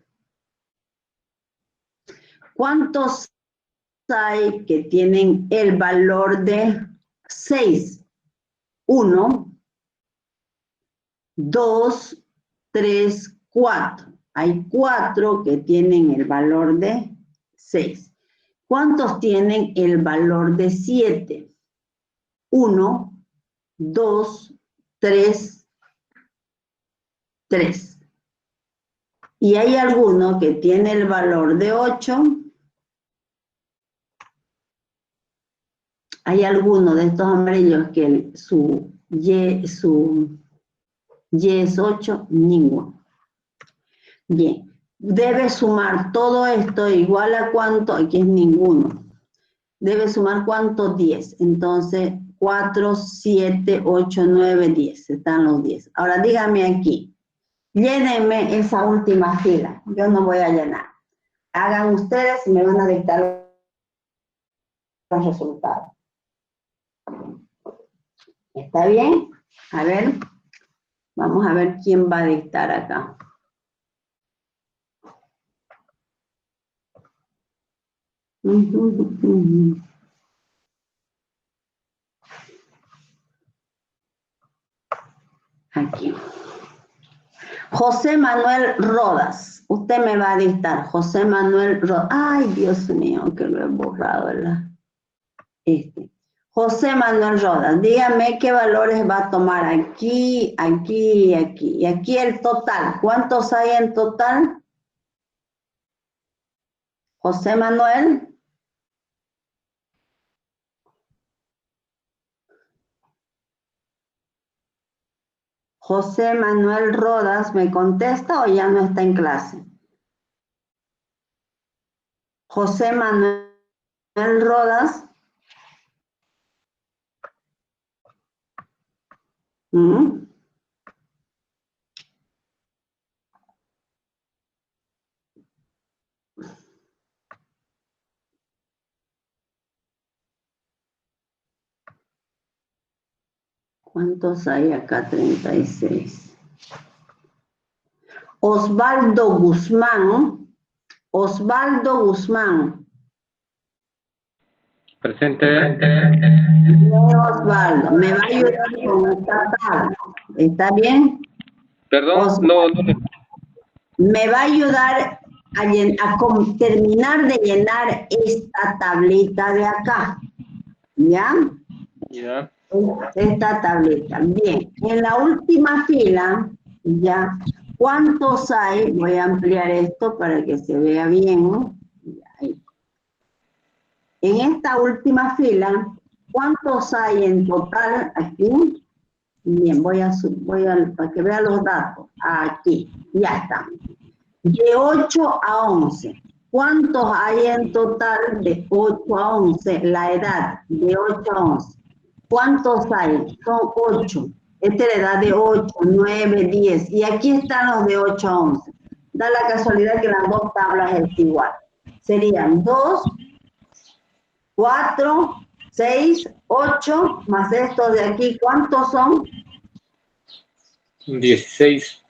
Speaker 1: ¿Cuántos hay que tienen el valor de 6? 1, 2, 3, 4. Hay 4 que tienen el valor de 6. ¿Cuántos tienen el valor de 7? 1, 2, 3, 3. Y hay alguno que tiene el valor de 8. Hay alguno de estos amarillos que su Y es 8, ninguno. Bien, debe sumar todo esto igual a cuánto, aquí es ninguno. Debe sumar cuánto, 10. Entonces, 4, 7, 8, 9, 10. Están los 10. Ahora díganme aquí, llénenme esa última fila. Yo no voy a llenar. Hagan ustedes y me van a dictar los resultados. ¿Está bien? A ver, vamos a ver quién va a dictar acá. Aquí. José Manuel Rodas. Usted me va a dictar. José Manuel Rodas. Ay, Dios mío, que lo he borrado, ¿verdad? José Manuel Rodas. Dígame qué valores va a tomar aquí, aquí y aquí. Y aquí el total. ¿Cuántos hay en total? José Manuel. José Manuel Rodas, ¿me contesta o ya no está en clase? José Manuel Rodas. ¿Cuántos hay acá? 36. Osvaldo Guzmán. Osvaldo Guzmán.
Speaker 2: Presente.
Speaker 1: Osvaldo, me va a ayudar con esta tabla. ¿Está bien?
Speaker 2: Perdón,
Speaker 1: Osvaldo,
Speaker 2: no.
Speaker 1: me va a ayudar a terminar de llenar esta tablita de acá. ¿Ya?
Speaker 2: Ya.
Speaker 1: Esta tablita. Bien, en la última fila, ya, ¿cuántos hay? Voy a ampliar esto para que se vea bien, ¿no? Ahí. En esta última fila, ¿cuántos hay en total aquí? Bien, para que vean los datos. Aquí, ya está. De 8 a 11. ¿Cuántos hay en total de 8 a 11? La edad de 8 a 11. ¿Cuántos hay? Son 8. Esta es la edad de 8, 9, 10. Y aquí están los de 8 a 11. Da la casualidad que las dos tablas es igual. Serían 2, 4, 6, 8, más estos de aquí. ¿Cuántos son?
Speaker 2: 16.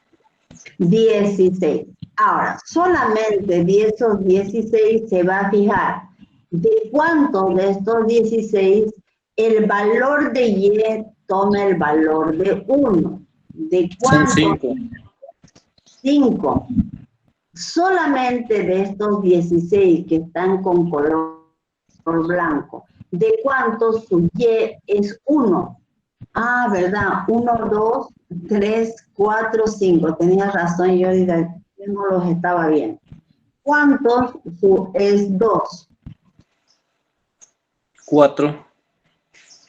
Speaker 1: 16. Ahora, solamente de esos 16 se va a fijar de cuántos de estos 16 el valor de Y toma el valor de 1. ¿De cuántos?
Speaker 2: Son 5.
Speaker 1: 5. Solamente de estos 16 que están con color blanco, ¿de cuántos su Y es 1? Ah, ¿verdad? 1, 2, 3, 4, 5. Tenías razón, yo no los estaba viendo. ¿Cuántos es 2?
Speaker 2: 4.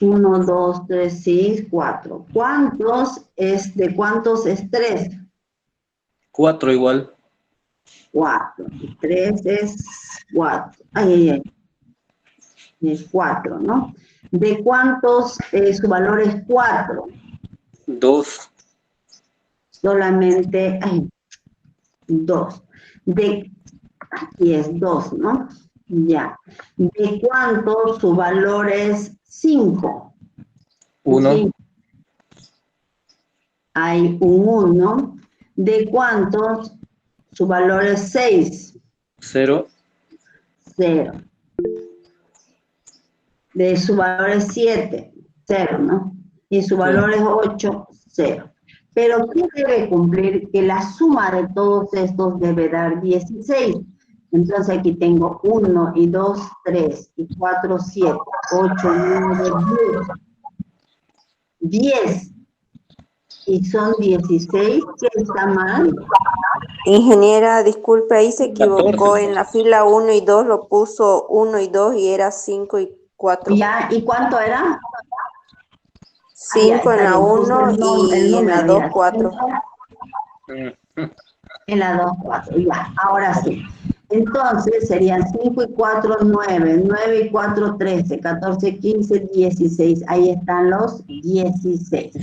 Speaker 1: 1, 2, 3, 6, 4. ¿De cuántos es 3?
Speaker 2: 4 igual.
Speaker 1: 4. 3 es 4. Ay. Es 4, ¿no? ¿De cuántos su valor es 4?
Speaker 2: 2.
Speaker 1: Solamente 2. Aquí es 2, ¿no? Ya. ¿De cuántos su valor es 5?
Speaker 2: 1.
Speaker 1: Hay un 1. ¿De cuántos su valor es 6?
Speaker 2: 0.
Speaker 1: 0. De su valor es 7, 0, ¿no? Y su valor es 8, 0. Pero ¿qué debe cumplir? Que la suma de todos estos debe dar 16. Entonces aquí tengo 1 y 2, 3 y 4, 7, 8, 9, 10. 10. Y son 16, ¿qué está mal?
Speaker 3: Ingeniera, disculpe, ahí se equivocó.
Speaker 2: 14.
Speaker 3: En la fila 1 y 2 lo puso 1 y 2 y era 5 y 4.
Speaker 1: Ya, ¿y cuánto era?
Speaker 3: 5 en la
Speaker 1: Bien,
Speaker 3: 1 y en la 2,
Speaker 1: ya.
Speaker 3: 4.
Speaker 1: En la 2, 4, ya, ahora sí. Entonces serían 5 y 4, 9, 9 y 4, 13, 14, 15, 16. Ahí están los 16.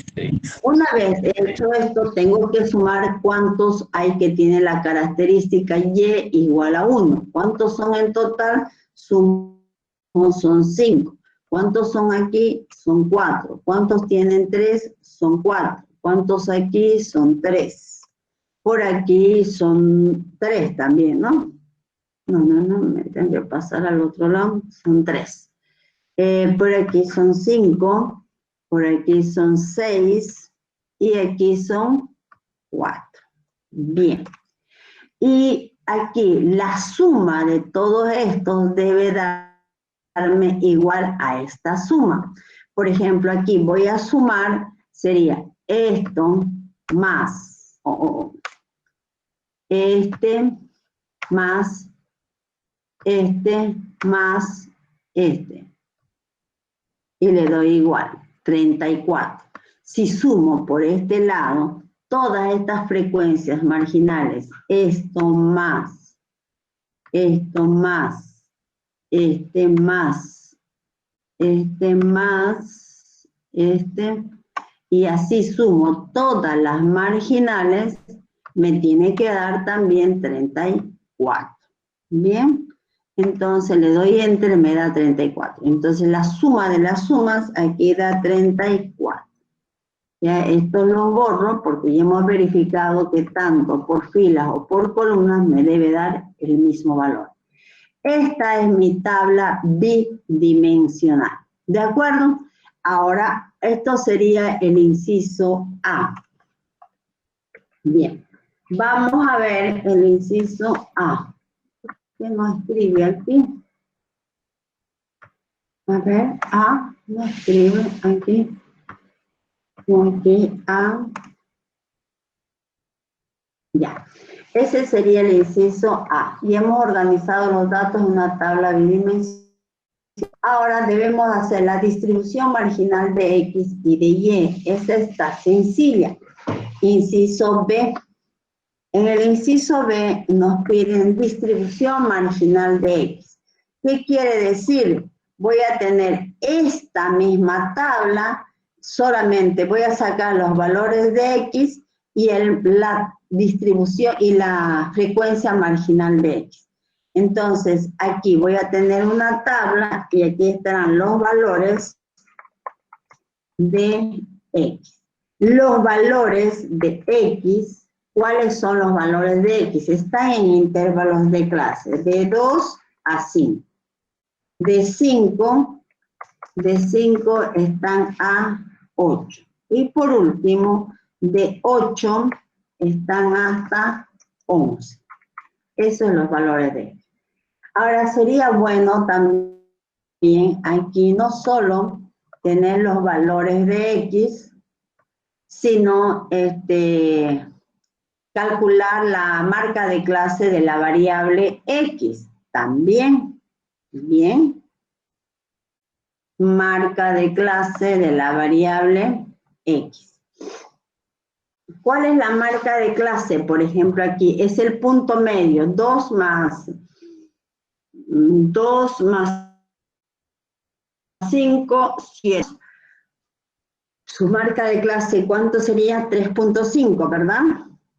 Speaker 1: Una vez hecho esto, tengo que sumar cuántos hay que tienen la característica Y igual a 1. ¿Cuántos son en total? Son 5. ¿Cuántos son aquí? Son 4. ¿Cuántos tienen 3? Son 4. ¿Cuántos aquí? Son 3. Por aquí son 3 también, ¿no? No, me tengo que pasar al otro lado. Son 3. Por aquí son 5. Por aquí son 6. Y aquí son 4. Bien. Y aquí la suma de todos estos debe darme igual a esta suma. Por ejemplo, aquí voy a sumar, sería esto más, este más este. Y le doy igual, 34. Si sumo por este lado todas estas frecuencias marginales, esto más, este más, este más, y así sumo todas las marginales, me tiene que dar también 34. Bien, entonces le doy enter, me da 34. Entonces la suma de las sumas aquí da 34. Ya, esto lo borro porque ya hemos verificado que tanto por filas o por columnas me debe dar el mismo valor. Esta es mi tabla bidimensional. ¿De acuerdo? Ahora, esto sería el inciso A. Bien. Vamos a ver el inciso A. ¿Qué no escribe aquí? A ver, A, no escribe aquí. Aquí, A. Ya. Ese sería el inciso A. Y hemos organizado los datos en una tabla bidimensional. Ahora debemos hacer la distribución marginal de X y de Y. Esa está sencilla. Inciso B. En el inciso B nos piden distribución marginal de X. ¿Qué quiere decir? Voy a tener esta misma tabla, solamente voy a sacar los valores de X y la distribución y la frecuencia marginal de X. Entonces, aquí voy a tener una tabla y aquí estarán los valores de X. Los valores de X, ¿cuáles son los valores de X? Están en intervalos de clase, de 2 a 5. De 5 están a 8. Y por último, de 8 están hasta 11. Esos son los valores de X. Ahora sería bueno también aquí no solo tener los valores de X, sino calcular la marca de clase de la variable X. También, bien, marca de clase de la variable X. ¿Cuál es la marca de clase? Por ejemplo, aquí es el punto medio, 2 más 5, 7. Su marca de clase, ¿cuánto sería? 3.5, ¿verdad?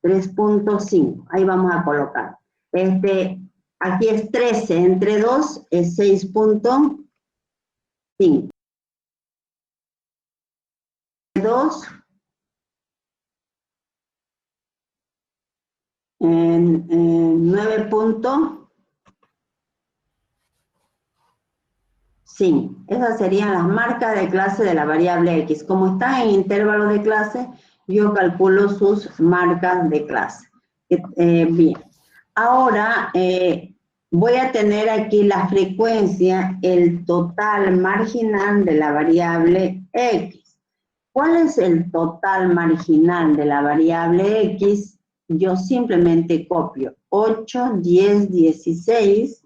Speaker 1: 3.5, ahí vamos a colocar. Aquí es 13, entre 2 es 6.5. 2 en 9.5. Esas serían las marcas de clase de la variable X. Como está en intervalo de clase, yo calculo sus marcas de clase. Bien. Ahora voy a tener aquí la frecuencia, el total marginal de la variable X. ¿Cuál es el total marginal de la variable X? Yo simplemente copio 8, 10, 16.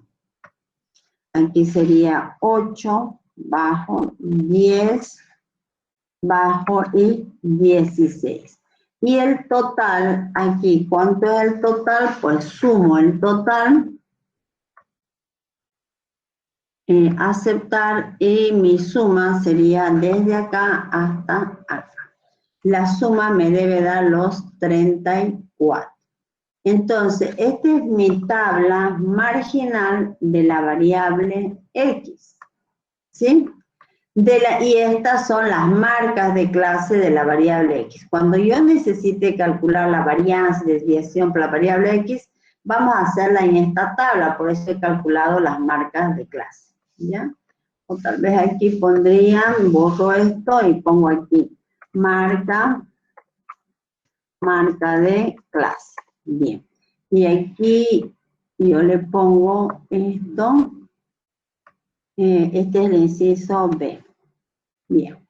Speaker 1: Aquí sería 8 bajo 10 bajo y 16. Y el total, aquí, ¿cuánto es el total? Pues sumo el total, aceptar, y mi suma sería desde acá hasta acá. La suma me debe dar los 34. Entonces, esta es mi tabla marginal de la variable X, ¿sí? Y estas son las marcas de clase de la variable X. Cuando yo necesite calcular la varianza y desviación por la variable X, vamos a hacerla en esta tabla, por eso he calculado las marcas de clase, ¿ya? O tal vez aquí pondría, borro esto y pongo aquí, marca de clase, bien. Y aquí yo le pongo esto, este es el inciso B. Bien.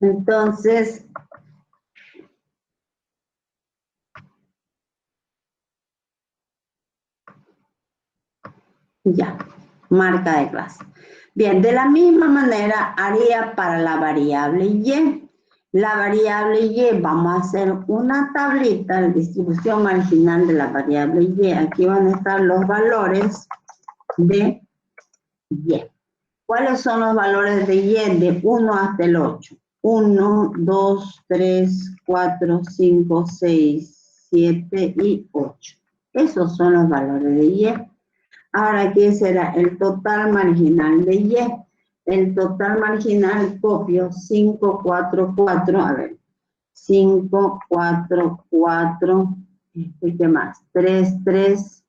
Speaker 1: Entonces, ya, marca de clase. Bien, de la misma manera haría para la variable Y. La variable Y, vamos a hacer una tablita, la distribución marginal de la variable Y. Aquí van a estar los valores de Y. ¿Cuáles son los valores de Y? De 1 hasta el 8. 1, 2, 3, 4, 5, 6, 7 y 8. Esos son los valores de Y. Ahora aquí será el total marginal de Y. El total marginal copio 5, 4, 4. A ver. 5, 4, 4. ¿Qué más? 3, 3.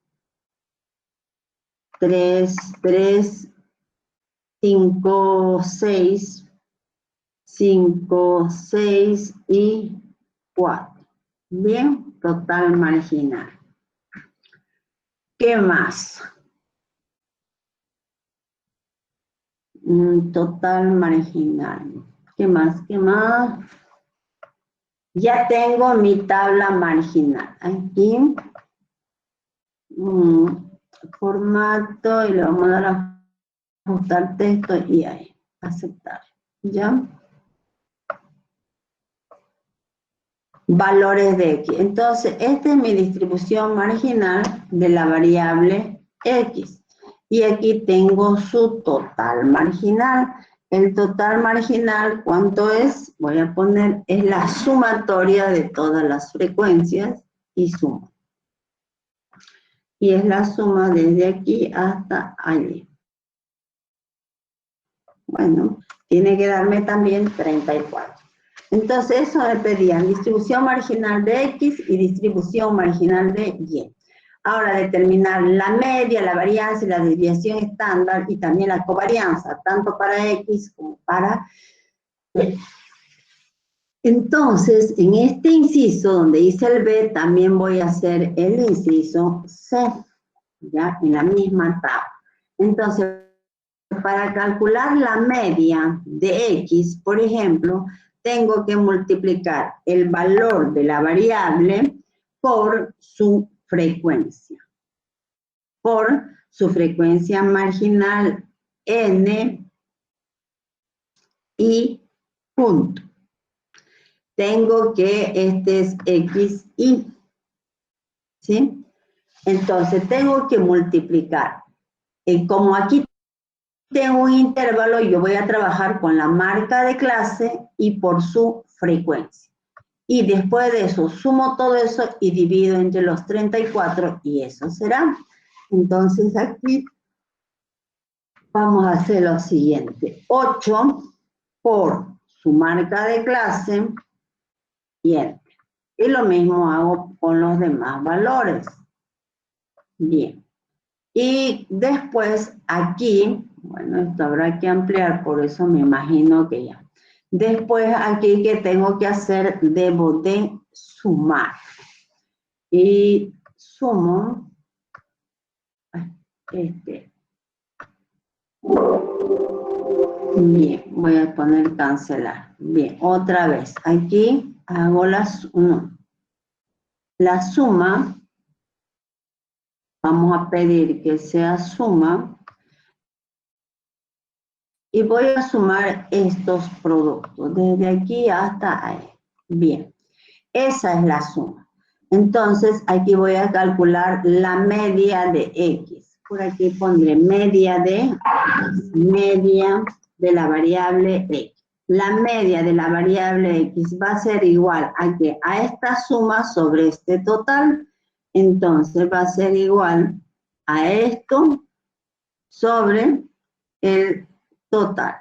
Speaker 1: 3, 3. 5, 6, 5, 6 y 4. Bien, total marginal. ¿Qué más? Total marginal. ¿Qué más? ¿Qué más? Ya tengo mi tabla marginal. Aquí, formato, y le vamos a dar a ajustar texto y ahí, aceptar, ¿ya? Valores de X. Entonces, esta es mi distribución marginal de la variable X. Y aquí tengo su total marginal. El total marginal, ¿cuánto es? Voy a poner, es la sumatoria de todas las frecuencias y suma. Y es la suma desde aquí hasta allí. Bueno, tiene que darme también 34. Entonces, eso me pedían distribución marginal de X y distribución marginal de Y. Ahora, determinar la media, la varianza y la desviación estándar y también la covarianza, tanto para X como para Y. Entonces, en este inciso, donde hice el B, también voy a hacer el inciso C, ya, en la misma tabla. Entonces, para calcular la media de X, por ejemplo, tengo que multiplicar el valor de la variable por su frecuencia. Por su frecuencia marginal N y punto. Tengo que, este es XY, ¿sí? Entonces, tengo que multiplicar. Como aquí tengo un intervalo, yo voy a trabajar con la marca de clase y por su frecuencia. Y después de eso, sumo todo eso y divido entre los 34 y eso será. Entonces aquí vamos a hacer lo siguiente. 8 por su marca de clase y entre. Y lo mismo hago con los demás valores. Bien. Y después aquí, bueno, esto habrá que ampliar, por eso me imagino que ya. Después aquí que tengo que hacer, debo de sumar. Y sumo, bien, voy a poner cancelar. Bien, otra vez, aquí hago la suma. Vamos a pedir que sea suma. Y voy a sumar estos productos, desde aquí hasta ahí. Bien, esa es la suma. Entonces, aquí voy a calcular la media de X. Por aquí pondré media de la variable X. La media de la variable X va a ser igual a que a esta suma sobre este total. Entonces, va a ser igual a esto sobre el total.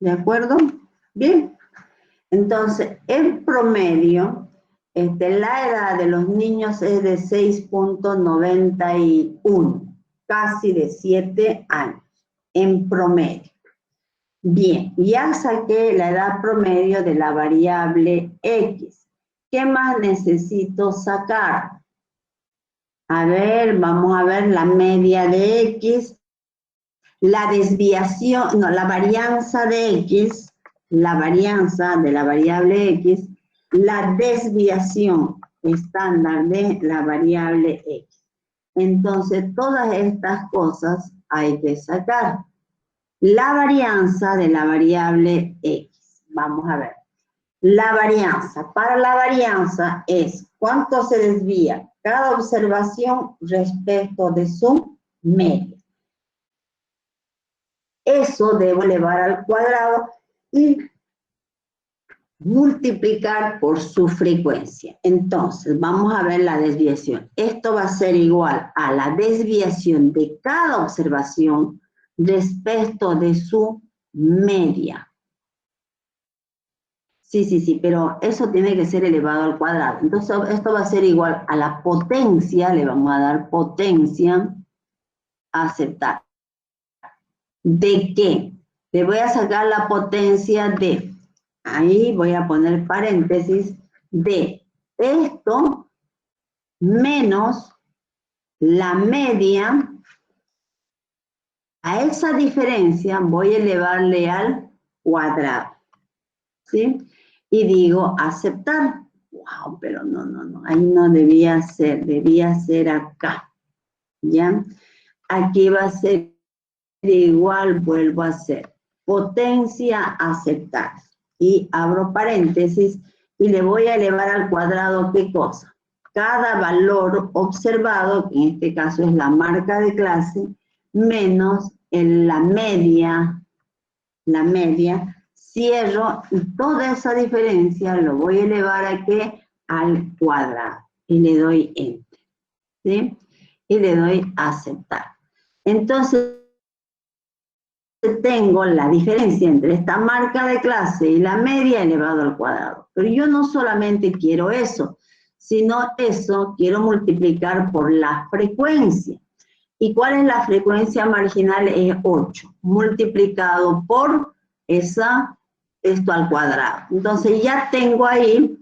Speaker 1: ¿De acuerdo? Bien. Entonces, el promedio, la edad de los niños es de 6.91, casi de 7 años, en promedio. Bien, ya saqué la edad promedio de la variable X. ¿Qué más necesito sacar? A ver, vamos a ver la media de X. La desviación, no, la varianza de X, la varianza de la variable X, la desviación estándar de la variable X. Entonces, todas estas cosas hay que sacar. La varianza de la variable X. Vamos a ver. La varianza. Para la varianza es cuánto se desvía cada observación respecto de su media. Eso debo elevar al cuadrado y multiplicar por su frecuencia. Entonces, vamos a ver la desviación. Esto va a ser igual a la desviación de cada observación respecto de su media. Sí, pero eso tiene que ser elevado al cuadrado. Entonces, esto va a ser igual a la potencia, le vamos a dar potencia, aceptar. ¿De qué? Le voy a sacar la potencia de, ahí voy a poner paréntesis, de esto menos la media. A esa diferencia voy a elevarle al cuadrado, ¿sí? Y digo aceptar. Wow, pero no, ahí no debía ser acá, ¿ya? Aquí va a ser igual, vuelvo a hacer. Potencia aceptar. Y abro paréntesis y le voy a elevar al cuadrado, ¿qué cosa? Cada valor observado, que en este caso es la marca de clase, menos la media, cierro y toda esa diferencia lo voy a elevar a ¿qué? Al cuadrado. Y le doy Enter. ¿Sí? Y le doy a aceptar. Entonces, tengo la diferencia entre esta marca de clase y la media elevado al cuadrado. Pero yo no solamente quiero eso, sino eso quiero multiplicar por la frecuencia. ¿Y cuál es la frecuencia marginal? Es 8, multiplicado por esto al cuadrado. Entonces ya tengo ahí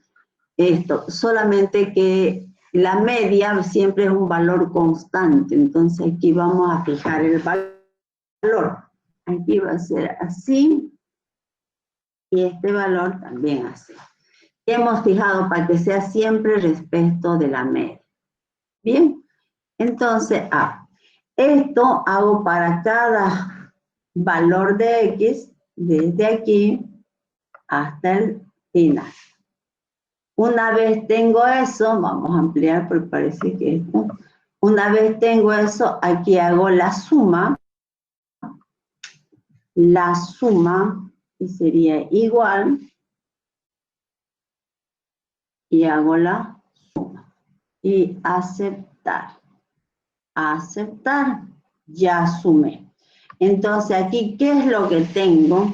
Speaker 1: esto, solamente que la media siempre es un valor constante. Entonces aquí vamos a fijar el valor. Aquí va a ser así, y este valor también así. Hemos fijado para que sea siempre respecto de la media. Bien, entonces, esto hago para cada valor de X, desde aquí hasta el final. Una vez tengo eso, vamos a ampliar porque parece que esto. Una vez tengo eso, aquí hago la suma, y sería igual, y hago la suma, y aceptar, ya sumé. Entonces aquí, ¿qué es lo que tengo?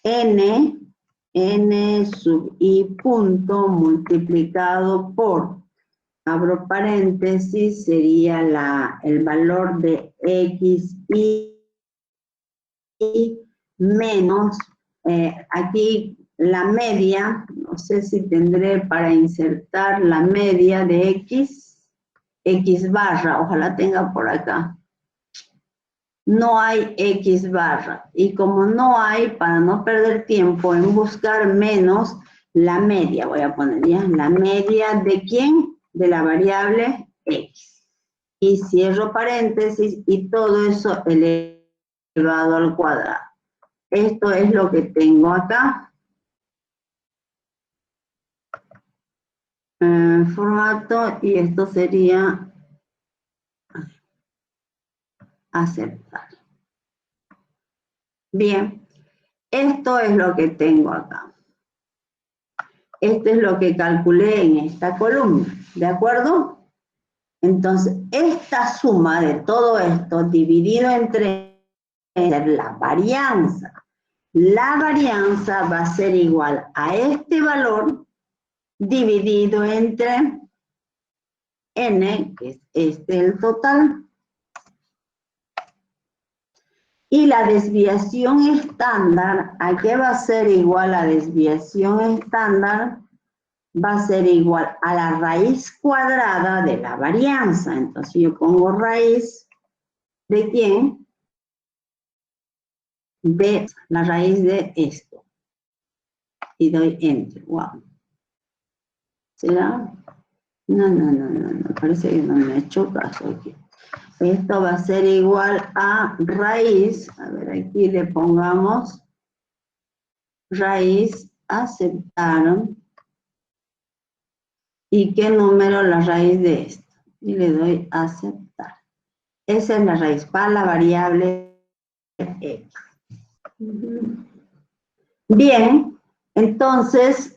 Speaker 1: N sub I punto multiplicado por, abro paréntesis, sería el valor de X y menos, aquí la media, no sé si tendré para insertar la media de X barra, ojalá tenga por acá. No hay X barra, y como no hay, para no perder tiempo en buscar menos la media, voy a poner ya, la media de ¿quién? De la variable X. Y cierro paréntesis, y todo eso elevado al cuadrado. Esto es lo que tengo acá. Formato, y esto sería aceptar. Bien, esto es lo que tengo acá. Esto es lo que calculé en esta columna, ¿de acuerdo? Entonces, esta suma de todo esto dividido entre la varianza. La varianza va a ser igual a este valor dividido entre n, que es el total. Y la desviación estándar, ¿a qué va a ser igual la desviación estándar? Va a ser igual a la raíz cuadrada de la varianza. Entonces yo pongo raíz de ¿quién? De la raíz de esto. Y doy Enter. Wow. ¿Será? No. Parece que no me ha hecho caso aquí. Esto va a ser igual a raíz. A ver, aquí le pongamos raíz, aceptaron. ¿Y qué número? La raíz de esto. Y le doy a aceptar. Esa es la raíz para la variable X. Bien, entonces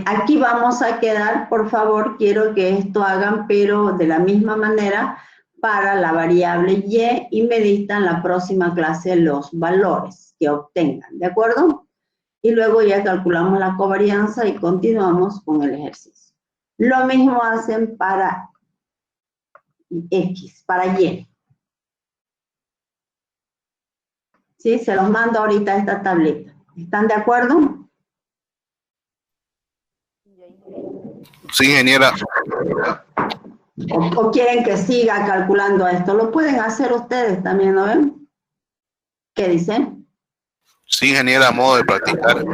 Speaker 1: aquí vamos a quedar, por favor, quiero que esto hagan, pero de la misma manera para la variable Y me dictan la próxima clase los valores que obtengan, ¿de acuerdo? Y luego ya calculamos la covarianza y continuamos con el ejercicio. Lo mismo hacen para X, para Y. ¿Sí? Se los mando ahorita a esta tableta. ¿Están de acuerdo?
Speaker 4: Sí, ingeniera.
Speaker 1: ¿O quieren que siga calculando esto? Lo pueden hacer ustedes también, ¿no ven? ¿Qué dicen?
Speaker 4: Sí, ingeniera, a modo de practicar.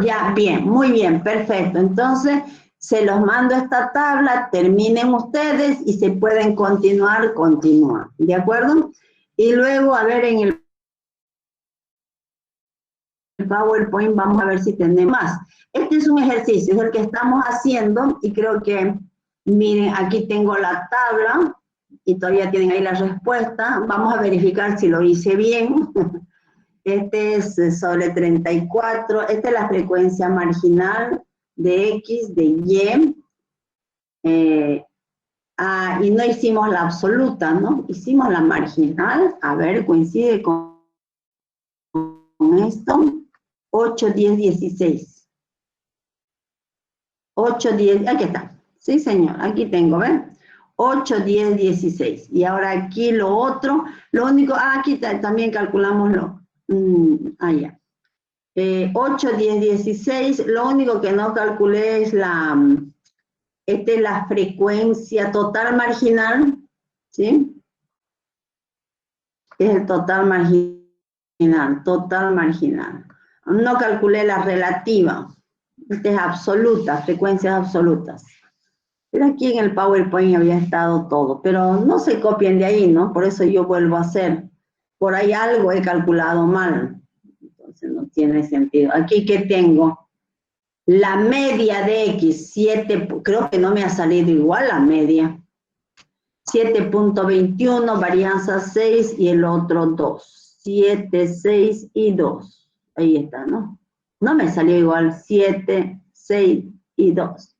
Speaker 1: Ya, bien, muy bien, perfecto. Entonces, se los mando esta tabla, terminen ustedes y se pueden continúan, ¿de acuerdo? Y luego, a ver, en el PowerPoint vamos a ver si tenemos más. Este es un ejercicio, es el que estamos haciendo y creo que, miren, aquí tengo la tabla y todavía tienen ahí la respuesta. Vamos a verificar si lo hice bien. Este es sobre 34, esta es la frecuencia marginal de X, de Y. Y no hicimos la absoluta, ¿no? Hicimos la marginal, a ver, coincide con esto, 8, 10, 16. 8, 10, aquí está. Sí, señor, aquí tengo, ¿ven? 8, 10, 16. Y ahora aquí lo otro, lo único, aquí también calculamos ya. 8, 10, 16, lo único que no calculé es la frecuencia total marginal, ¿sí? Es el total marginal, total marginal. No calculé la relativa, esta es absoluta, frecuencias absolutas. Pero aquí en el PowerPoint había estado todo, pero no se copien de ahí, ¿no? Por eso yo vuelvo a hacer. Por ahí algo he calculado mal, entonces no tiene sentido. Aquí, ¿qué tengo? La media de X, 7, creo que no me ha salido igual la media. 7.21, varianza 6 y el otro 2. 7, 6 y 2. Ahí está, ¿no? No me salió igual 7, 6 y 2.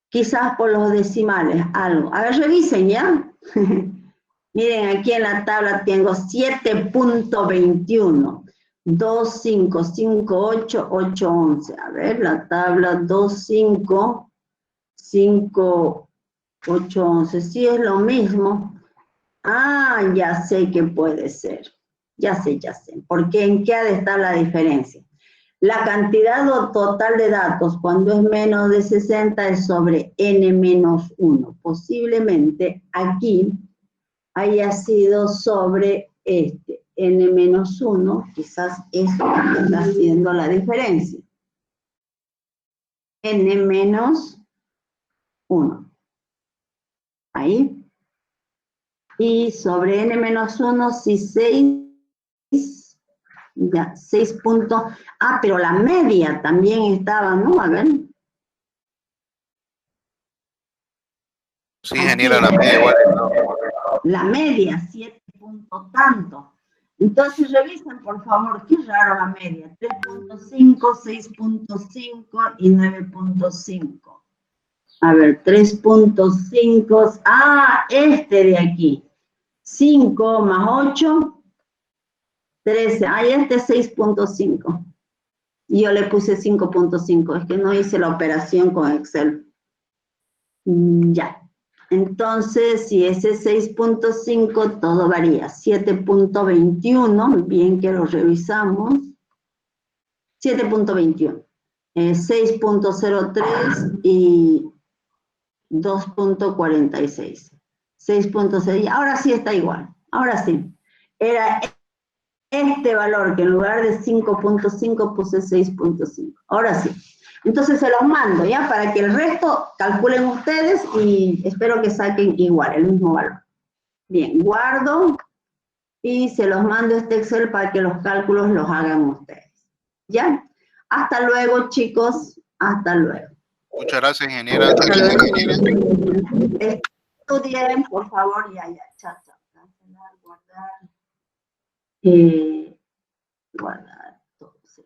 Speaker 1: Quizás por los decimales, algo. A ver, revisen ya. Miren, aquí en la tabla tengo 7.21. 2, 5, 5, 8, 8, 11. A ver, la tabla 2, 5, 5, 8, 11. Sí, es lo mismo. Ya sé que puede ser. Ya sé. ¿Por qué? ¿En qué ha de estar la diferencia? La cantidad total de datos cuando es menos de 60 es sobre n-1. Posiblemente aquí haya sido sobre n-1, quizás eso está haciendo la diferencia. n-1. Ahí. Y sobre n-1, si 6, ya, 6 puntos. Pero la media también estaba, ¿no? A ver.
Speaker 4: Sí, ingeniera, la media igual.
Speaker 1: La media, 7 puntos tanto. Entonces revisen, por favor, qué raro la media. 3.5, 6.5 y 9.5. A ver, 3.5. Este de aquí. 5 más 8. 13. Este es 6.5. Y yo le puse 5.5. Es que no hice la operación con Excel. Ya. Entonces, si ese es 6.5, todo varía. 7.21, bien que lo revisamos. 7.21. 6.03 y 2.46. 6.6. Ahora sí está igual. Ahora sí. Era este valor que en lugar de 5.5 puse 6.5. Ahora sí. Entonces se los mando, ¿ya? Para que el resto calculen ustedes y espero que saquen igual, el mismo valor. Bien, guardo y se los mando este Excel para que los cálculos los hagan ustedes. ¿Ya? Hasta luego, chicos. Hasta luego.
Speaker 4: Muchas gracias, ingeniera.
Speaker 1: Estudien, por favor, ya. Chao. Cancelar, guardar. Guardar.